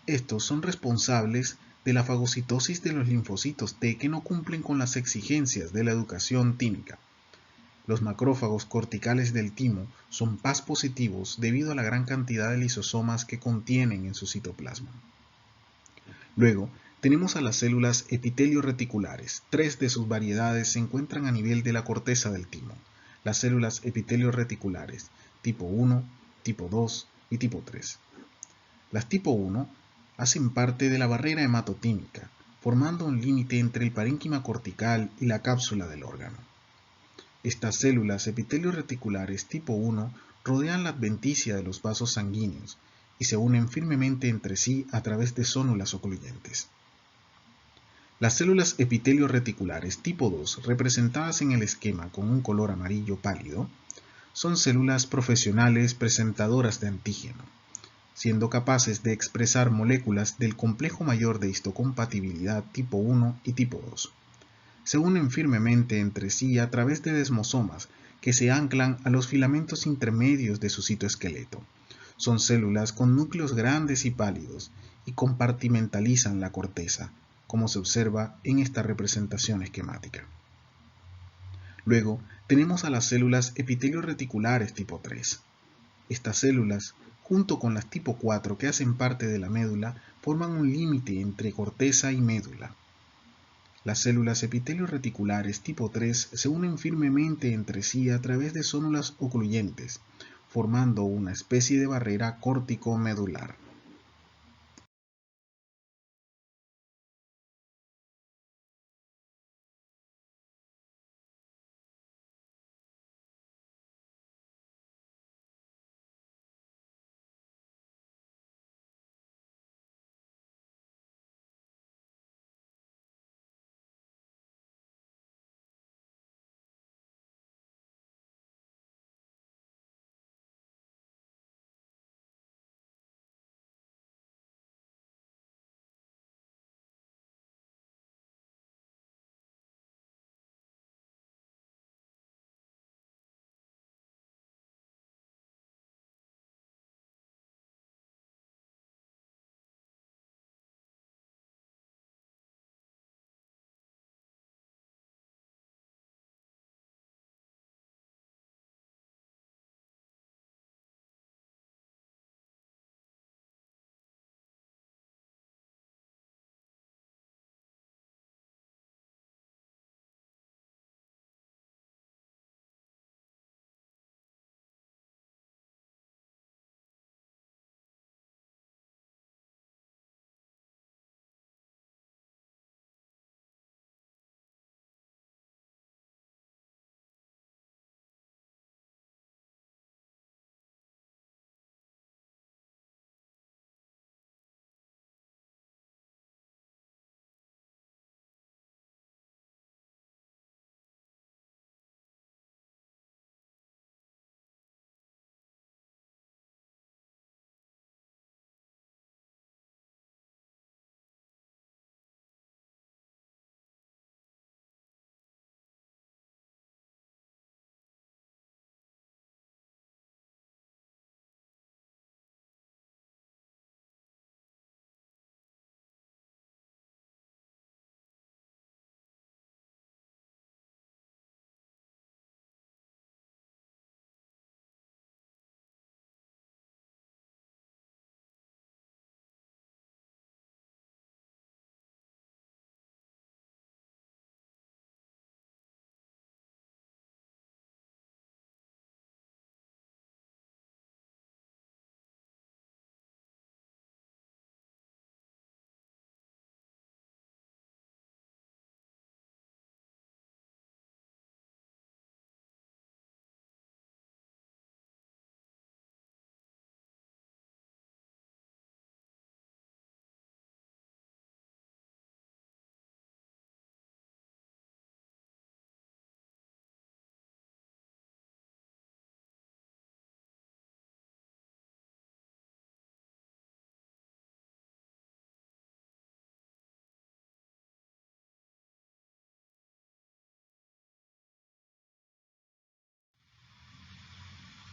Estos son responsables de la fagocitosis de los linfocitos T que no cumplen con las exigencias de la educación tímica. Los macrófagos corticales del timo son Paz positivos debido a la gran cantidad de lisosomas que contienen en su citoplasma. Luego, tenemos a las células epitelio reticulares. 3 de sus variedades se encuentran a nivel de la corteza del timo. Las células epitelio reticulares, tipo 1, tipo 2 y tipo 3. Las tipo 1 hacen parte de la barrera hematotímica, formando un límite entre el parénquima cortical y la cápsula del órgano. Estas células epitelio reticulares tipo 1 rodean la adventicia de los vasos sanguíneos y se unen firmemente entre sí a través de zónulas ocluyentes. Las células epitelio reticulares tipo 2, representadas en el esquema con un color amarillo pálido, son células profesionales presentadoras de antígeno, siendo capaces de expresar moléculas del complejo mayor de histocompatibilidad tipo 1 y tipo 2. Se unen firmemente entre sí a través de desmosomas que se anclan a los filamentos intermedios de su citoesqueleto. Son células con núcleos grandes y pálidos y compartimentalizan la corteza, como se observa en esta representación esquemática. Luego tenemos a las células epitelio reticulares tipo 3. Estas células, junto con las tipo 4 que hacen parte de la médula, forman un límite entre corteza y médula. Las células epitelio reticulares tipo 3 se unen firmemente entre sí a través de zónulas ocluyentes, formando una especie de barrera córtico-medular.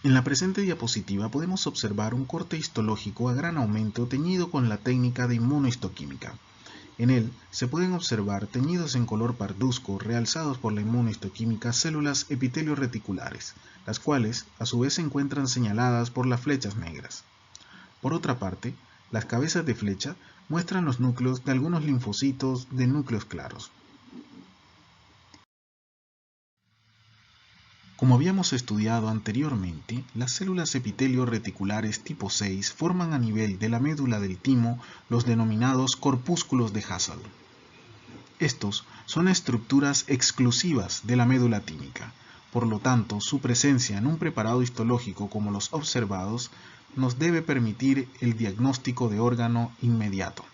En la presente diapositiva podemos observar un corte histológico a gran aumento teñido con la técnica de inmunohistoquímica. En él se pueden observar teñidos en color parduzco realzados por la inmunohistoquímica células epitelio reticulares, las cuales a su vez se encuentran señaladas por las flechas negras. Por otra parte, las cabezas de flecha muestran los núcleos de algunos linfocitos de núcleos claros. Como habíamos estudiado anteriormente, las células epitelio reticulares tipo 6 forman a nivel de la médula del timo los denominados corpúsculos de Hassall. Estos son estructuras exclusivas de la médula tímica, por lo tanto, su presencia en un preparado histológico como los observados nos debe permitir el diagnóstico de órgano inmediato.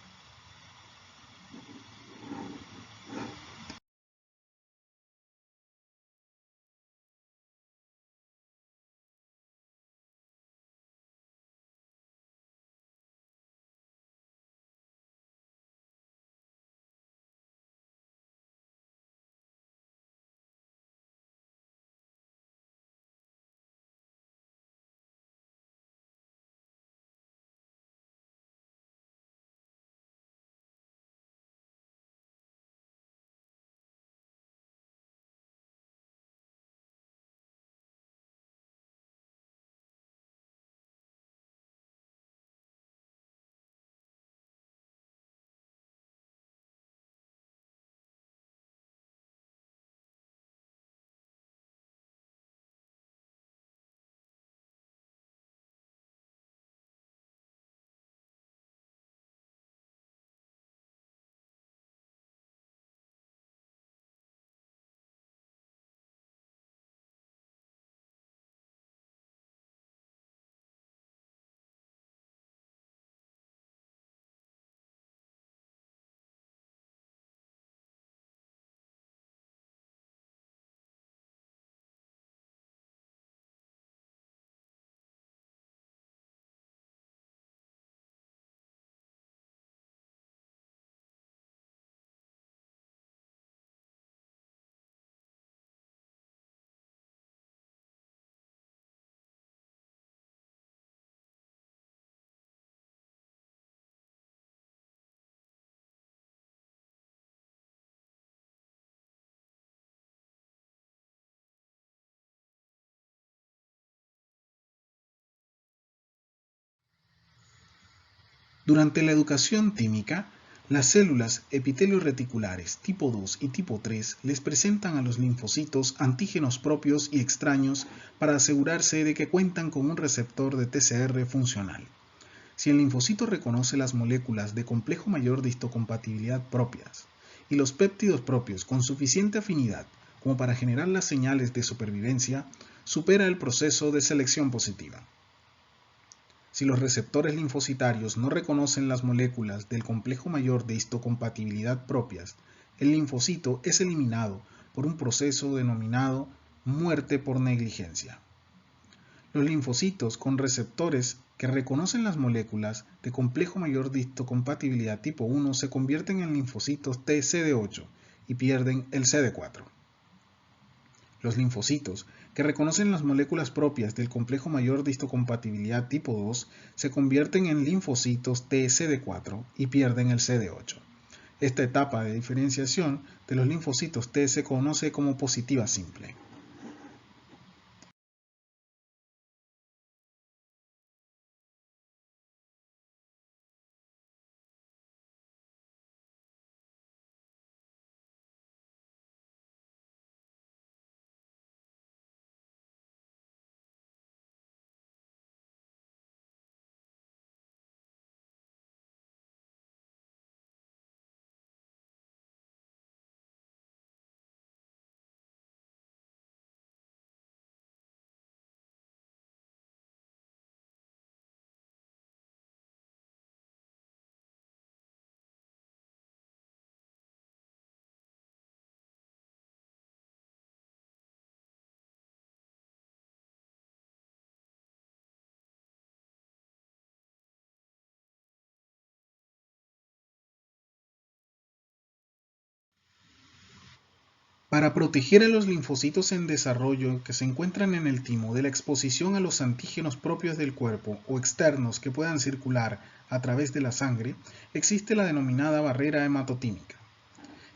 Durante la educación tímica, las células epitelio reticulares tipo 2 y tipo 3 les presentan a los linfocitos antígenos propios y extraños para asegurarse de que cuentan con un receptor de TCR funcional. Si el linfocito reconoce las moléculas de complejo mayor de histocompatibilidad propias y los péptidos propios con suficiente afinidad como para generar las señales de supervivencia, supera el proceso de selección positiva. Si los receptores linfocitarios no reconocen las moléculas del complejo mayor de histocompatibilidad propias, el linfocito es eliminado por un proceso denominado muerte por negligencia. Los linfocitos con receptores que reconocen las moléculas de complejo mayor de histocompatibilidad tipo 1 se convierten en linfocitos TCD8 y pierden el CD4. Los linfocitos que reconocen las moléculas propias del complejo mayor de histocompatibilidad tipo 2 se convierten en linfocitos TCD4 y pierden el CD8. Esta etapa de diferenciación de los linfocitos T se conoce como positiva simple. Para proteger a los linfocitos en desarrollo que se encuentran en el timo de la exposición a los antígenos propios del cuerpo o externos que puedan circular a través de la sangre, existe la denominada barrera hematotímica.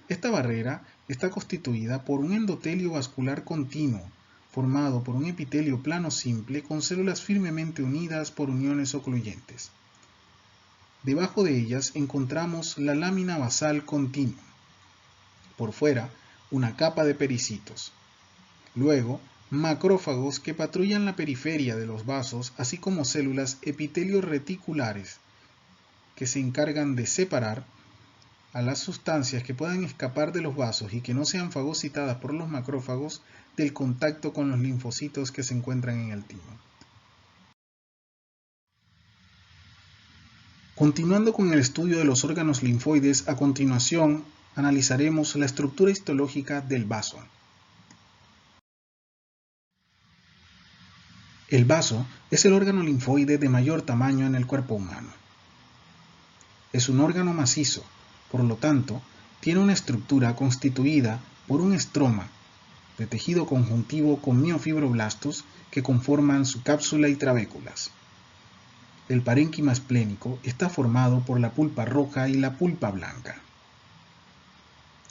Esta barrera está constituida por un endotelio vascular continuo, formado por un epitelio plano simple con células firmemente unidas por uniones ocluyentes. Debajo de ellas encontramos la lámina basal continua. Por fuera, una capa de pericitos. Luego, macrófagos que patrullan la periferia de los vasos, así como células epitelios reticulares que se encargan de separar a las sustancias que puedan escapar de los vasos y que no sean fagocitadas por los macrófagos del contacto con los linfocitos que se encuentran en el timo. Continuando con el estudio de los órganos linfoides, a continuación analizaremos la estructura histológica del vaso. El vaso es el órgano linfoide de mayor tamaño en el cuerpo humano. Es un órgano macizo, por lo tanto, tiene una estructura constituida por un estroma de tejido conjuntivo con miofibroblastos que conforman su cápsula y trabéculas. El parénquima esplénico está formado por la pulpa roja y la pulpa blanca.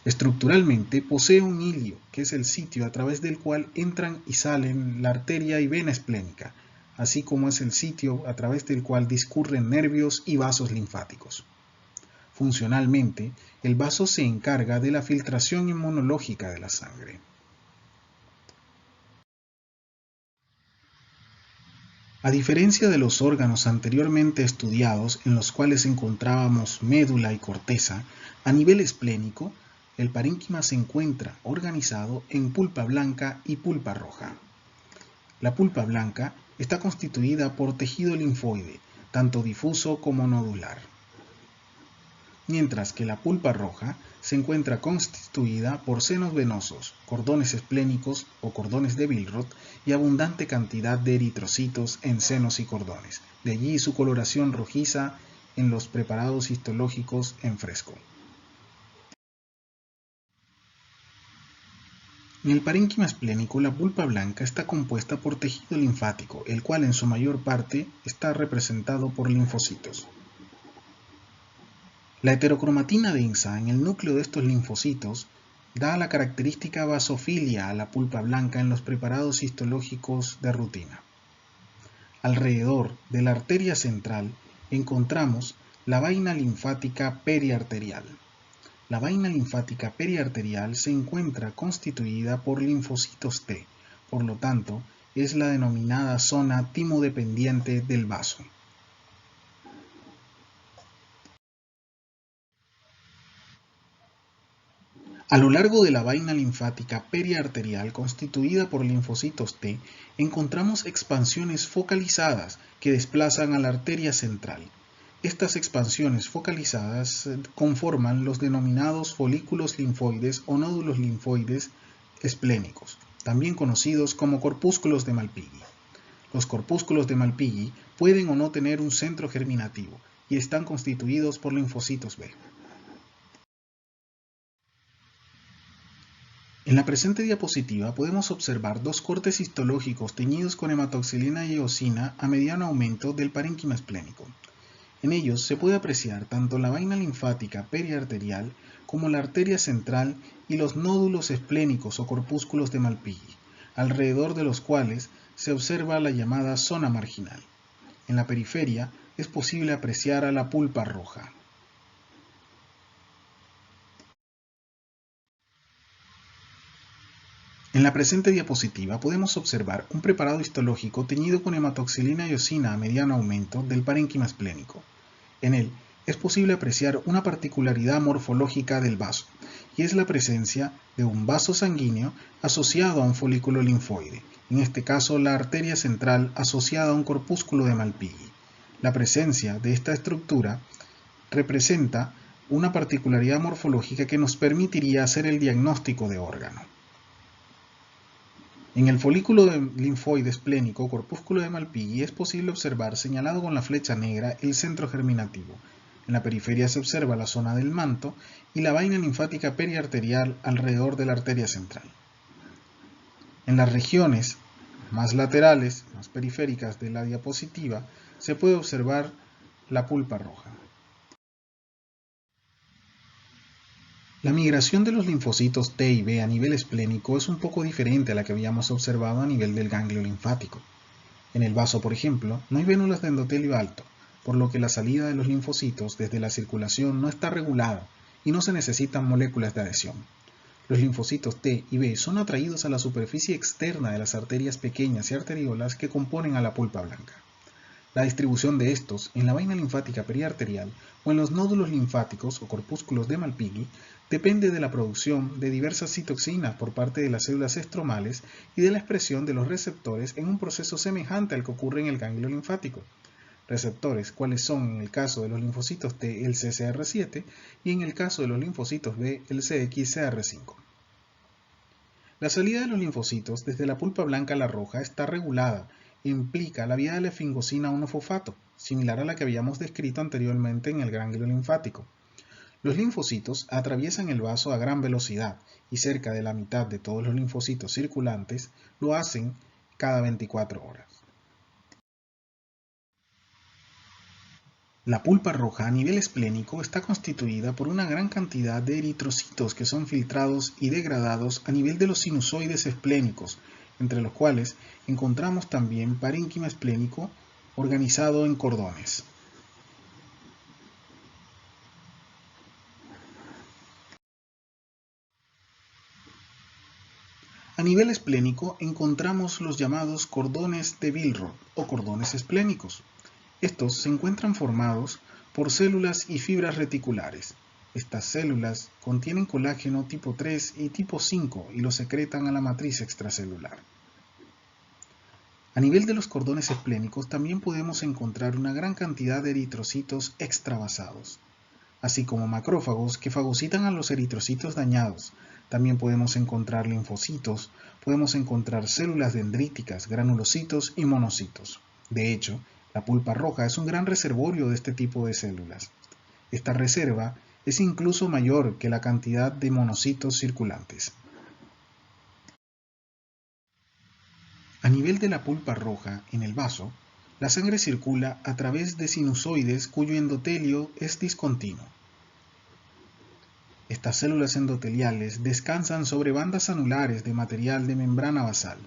Estructuralmente posee un hilio, que es el sitio a través del cual entran y salen la arteria y vena esplénica, así como es el sitio a través del cual discurren nervios y vasos linfáticos. Funcionalmente, el vaso se encarga de la filtración inmunológica de la sangre. A diferencia de los órganos anteriormente estudiados, en los cuales encontrábamos médula y corteza, a nivel esplénico, el parénquima se encuentra organizado en pulpa blanca y pulpa roja. La pulpa blanca está constituida por tejido linfoide, tanto difuso como nodular, mientras que la pulpa roja se encuentra constituida por senos venosos, cordones esplénicos o cordones de Billroth y abundante cantidad de eritrocitos en senos y cordones, de allí su coloración rojiza en los preparados histológicos en fresco. En el parénquima esplénico, la pulpa blanca está compuesta por tejido linfático, el cual en su mayor parte está representado por linfocitos. La heterocromatina densa en el núcleo de estos linfocitos da la característica basofilia a la pulpa blanca en los preparados histológicos de rutina. Alrededor de la arteria central encontramos la vaina linfática periarterial. La vaina linfática periarterial se encuentra constituida por linfocitos T, por lo tanto, es la denominada zona timodependiente del vaso. A lo largo de la vaina linfática periarterial constituida por linfocitos T, encontramos expansiones focalizadas que desplazan a la arteria central. Estas expansiones focalizadas conforman los denominados folículos linfoides o nódulos linfoides esplénicos, también conocidos como corpúsculos de Malpighi. Los corpúsculos de Malpighi pueden o no tener un centro germinativo y están constituidos por linfocitos B. En la presente diapositiva podemos observar dos cortes histológicos teñidos con hematoxilina y eosina a mediano aumento del parénquima esplénico. En ellos se puede apreciar tanto la vaina linfática periarterial como la arteria central y los nódulos esplénicos o corpúsculos de Malpighi, alrededor de los cuales se observa la llamada zona marginal. En la periferia es posible apreciar a la pulpa roja. En la presente diapositiva podemos observar un preparado histológico teñido con hematoxilina y eosina a mediano aumento del parénquima esplénico. En él es posible apreciar una particularidad morfológica del vaso, y es la presencia de un vaso sanguíneo asociado a un folículo linfoide, en este caso la arteria central asociada a un corpúsculo de Malpighi. La presencia de esta estructura representa una particularidad morfológica que nos permitiría hacer el diagnóstico de órgano. En el folículo linfoide esplénico o corpúsculo de Malpighi es posible observar, señalado con la flecha negra, el centro germinativo. En la periferia se observa la zona del manto y la vaina linfática periarterial alrededor de la arteria central. En las regiones más laterales, más periféricas de la diapositiva, se puede observar la pulpa roja. La migración de los linfocitos T y B a nivel esplénico es un poco diferente a la que habíamos observado a nivel del ganglio linfático. En el vaso, por ejemplo, no hay vénulas de endotelio alto, por lo que la salida de los linfocitos desde la circulación no está regulada y no se necesitan moléculas de adhesión. Los linfocitos T y B son atraídos a la superficie externa de las arterias pequeñas y arteriolas que componen a la pulpa blanca. La distribución de estos en la vaina linfática periarterial o en los nódulos linfáticos o corpúsculos de Malpighi depende de la producción de diversas citoxinas por parte de las células estromales y de la expresión de los receptores en un proceso semejante al que ocurre en el ganglio linfático. Receptores, cuales son en el caso de los linfocitos T el CCR7 y en el caso de los linfocitos B el CXCR5. La salida de los linfocitos desde la pulpa blanca a la roja está regulada e implica la vía de la efingosina 1-fosfato, similar a la que habíamos descrito anteriormente en el ganglio linfático. Los linfocitos atraviesan el vaso a gran velocidad y cerca de la mitad de todos los linfocitos circulantes lo hacen cada 24 horas. La pulpa roja a nivel esplénico está constituida por una gran cantidad de eritrocitos que son filtrados y degradados a nivel de los sinusoides esplénicos, entre los cuales encontramos también parénquima esplénico organizado en cordones. A nivel esplénico encontramos los llamados cordones de Billroth o cordones esplénicos. Estos se encuentran formados por células y fibras reticulares. Estas células contienen colágeno tipo 3 y tipo 5 y lo secretan a la matriz extracelular. A nivel de los cordones esplénicos también podemos encontrar una gran cantidad de eritrocitos extravasados, así como macrófagos que fagocitan a los eritrocitos dañados. También podemos encontrar linfocitos, podemos encontrar células dendríticas, granulocitos y monocitos. De hecho, la pulpa roja es un gran reservorio de este tipo de células. Esta reserva es incluso mayor que la cantidad de monocitos circulantes. A nivel de la pulpa roja, en el vaso, la sangre circula a través de sinusoides cuyo endotelio es discontinuo. Estas células endoteliales descansan sobre bandas anulares de material de membrana basal.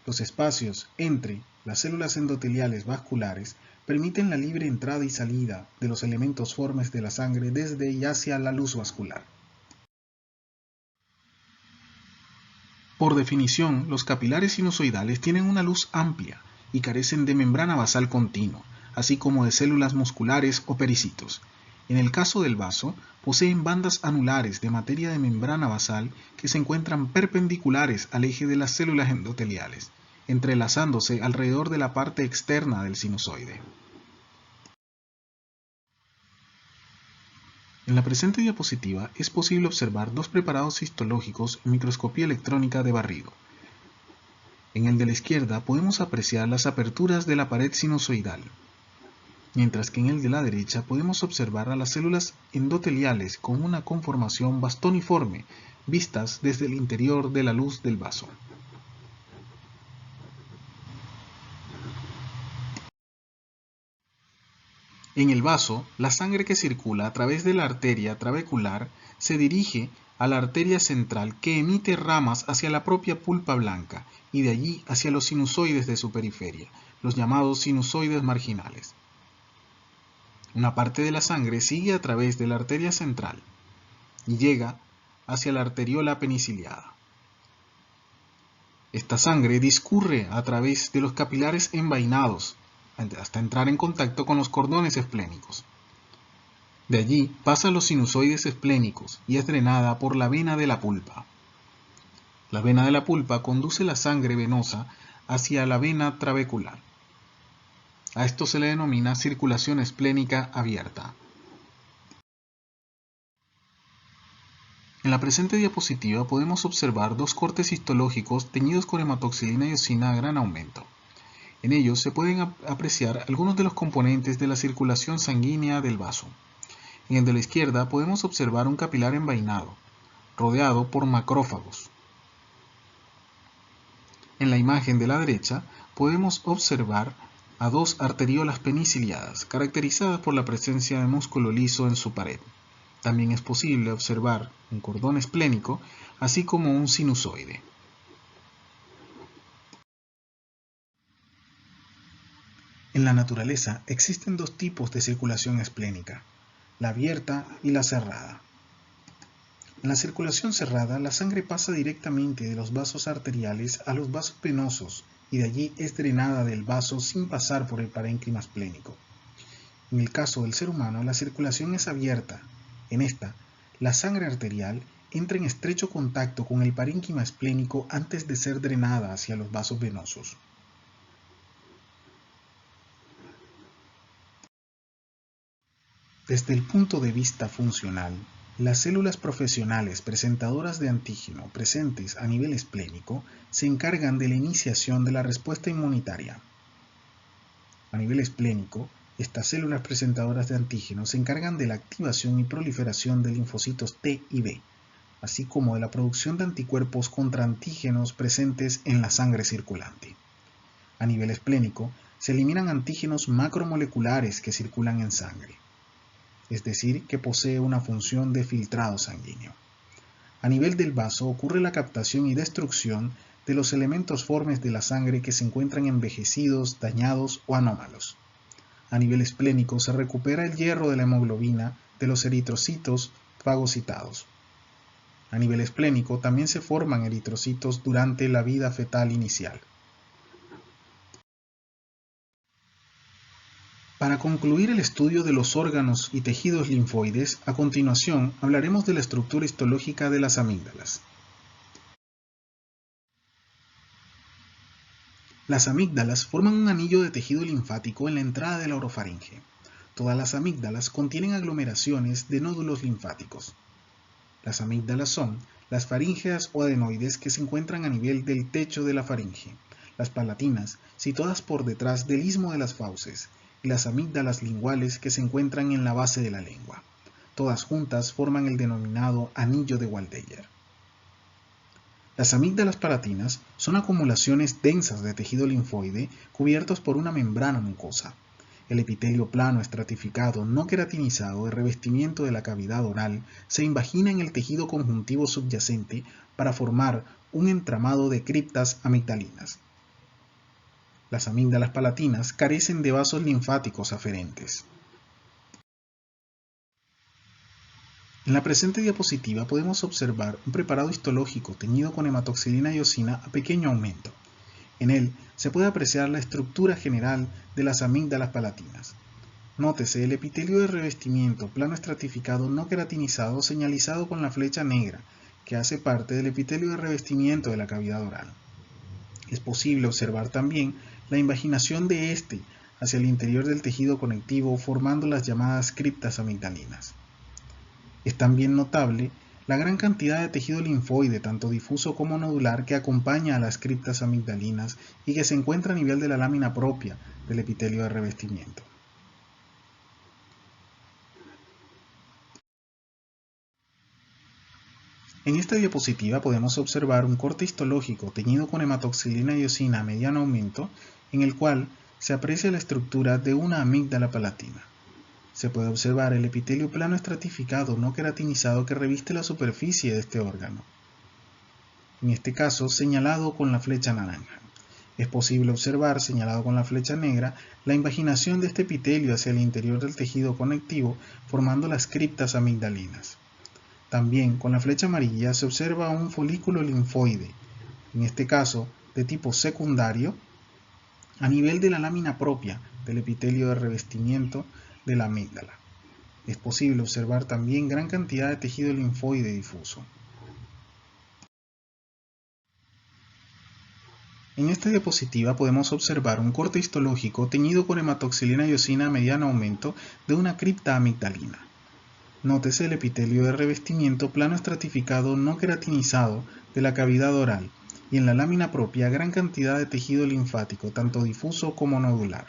Los espacios entre las células endoteliales vasculares permiten la libre entrada y salida de los elementos formes de la sangre desde y hacia la luz vascular. Por definición, los capilares sinusoidales tienen una luz amplia y carecen de membrana basal continua, así como de células musculares o pericitos. En el caso del vaso, poseen bandas anulares de materia de membrana basal que se encuentran perpendiculares al eje de las células endoteliales, entrelazándose alrededor de la parte externa del sinusoide. En la presente diapositiva es posible observar dos preparados histológicos en microscopía electrónica de barrido. En el de la izquierda podemos apreciar las aperturas de la pared sinusoidal, mientras que en el de la derecha podemos observar a las células endoteliales con una conformación bastoniforme, vistas desde el interior de la luz del vaso. En el vaso, la sangre que circula a través de la arteria trabecular se dirige a la arteria central que emite ramas hacia la propia pulpa blanca y de allí hacia los sinusoides de su periferia, los llamados sinusoides marginales. Una parte de la sangre sigue a través de la arteria central y llega hacia la arteriola peniciliada. Esta sangre discurre a través de los capilares envainados hasta entrar en contacto con los cordones esplénicos. De allí pasa a los sinusoides esplénicos y es drenada por la vena de la pulpa. La vena de la pulpa conduce la sangre venosa hacia la vena trabecular. A esto se le denomina circulación esplénica abierta. En la presente diapositiva podemos observar dos cortes histológicos teñidos con hematoxilina y eosina a gran aumento. En ellos se pueden apreciar algunos de los componentes de la circulación sanguínea del vaso. En el de la izquierda podemos observar un capilar envainado, rodeado por macrófagos. En la imagen de la derecha podemos observar a dos arteriolas peniciliadas, caracterizadas por la presencia de músculo liso en su pared. También es posible observar un cordón esplénico, así como un sinusoide. En la naturaleza existen dos tipos de circulación esplénica, la abierta y la cerrada. En la circulación cerrada, la sangre pasa directamente de los vasos arteriales a los vasos venosos y de allí es drenada del vaso sin pasar por el parénquima esplénico. En el caso del ser humano, la circulación es abierta. En esta, la sangre arterial entra en estrecho contacto con el parénquima esplénico antes de ser drenada hacia los vasos venosos. Desde el punto de vista funcional, las células profesionales presentadoras de antígeno presentes a nivel esplénico se encargan de la iniciación de la respuesta inmunitaria. A nivel esplénico, estas células presentadoras de antígeno se encargan de la activación y proliferación de linfocitos T y B, así como de la producción de anticuerpos contra antígenos presentes en la sangre circulante. A nivel esplénico, se eliminan antígenos macromoleculares que circulan en sangre, es decir, que posee una función de filtrado sanguíneo. A nivel del vaso ocurre la captación y destrucción de los elementos formes de la sangre que se encuentran envejecidos, dañados o anómalos. A nivel esplénico se recupera el hierro de la hemoglobina de los eritrocitos fagocitados. A nivel esplénico también se forman eritrocitos durante la vida fetal inicial. Para concluir el estudio de los órganos y tejidos linfoides, a continuación hablaremos de la estructura histológica de las amígdalas. Las amígdalas forman un anillo de tejido linfático en la entrada de la orofaringe. Todas las amígdalas contienen aglomeraciones de nódulos linfáticos. Las amígdalas son las faríngeas o adenoides que se encuentran a nivel del techo de la faringe, las palatinas, situadas por detrás del istmo de las fauces, y las amígdalas linguales que se encuentran en la base de la lengua. Todas juntas forman el denominado anillo de Waldeyer. Las amígdalas palatinas son acumulaciones densas de tejido linfoide cubiertos por una membrana mucosa. El epitelio plano estratificado no queratinizado de revestimiento de la cavidad oral se invagina en el tejido conjuntivo subyacente para formar un entramado de criptas amigdalinas. Las amígdalas palatinas carecen de vasos linfáticos aferentes. En la presente diapositiva podemos observar un preparado histológico teñido con hematoxilina y eosina a pequeño aumento. En él se puede apreciar la estructura general de las amígdalas palatinas. Nótese el epitelio de revestimiento plano estratificado no queratinizado señalizado con la flecha negra, que hace parte del epitelio de revestimiento de la cavidad oral. Es posible observar también la invaginación de este hacia el interior del tejido conectivo formando las llamadas criptas amigdalinas. Es también notable la gran cantidad de tejido linfoide, tanto difuso como nodular, que acompaña a las criptas amigdalinas y que se encuentra a nivel de la lámina propia del epitelio de revestimiento. En esta diapositiva podemos observar un corte histológico teñido con hematoxilina y eosina a mediano aumento, en el cual se aprecia la estructura de una amígdala palatina. Se puede observar el epitelio plano estratificado no queratinizado que reviste la superficie de este órgano, en este caso señalado con la flecha naranja. Es posible observar, señalado con la flecha negra, la invaginación de este epitelio hacia el interior del tejido conectivo formando las criptas amigdalinas. También con la flecha amarilla se observa un folículo linfoide, en este caso de tipo secundario, a nivel de la lámina propia del epitelio de revestimiento de la amígdala. Es posible observar también gran cantidad de tejido linfoide difuso. En esta diapositiva podemos observar un corte histológico teñido con hematoxilina y eosina a mediano aumento de una cripta amigdalina. Nótese el epitelio de revestimiento plano estratificado no queratinizado de la cavidad oral y en la lámina propia gran cantidad de tejido linfático, tanto difuso como nodular.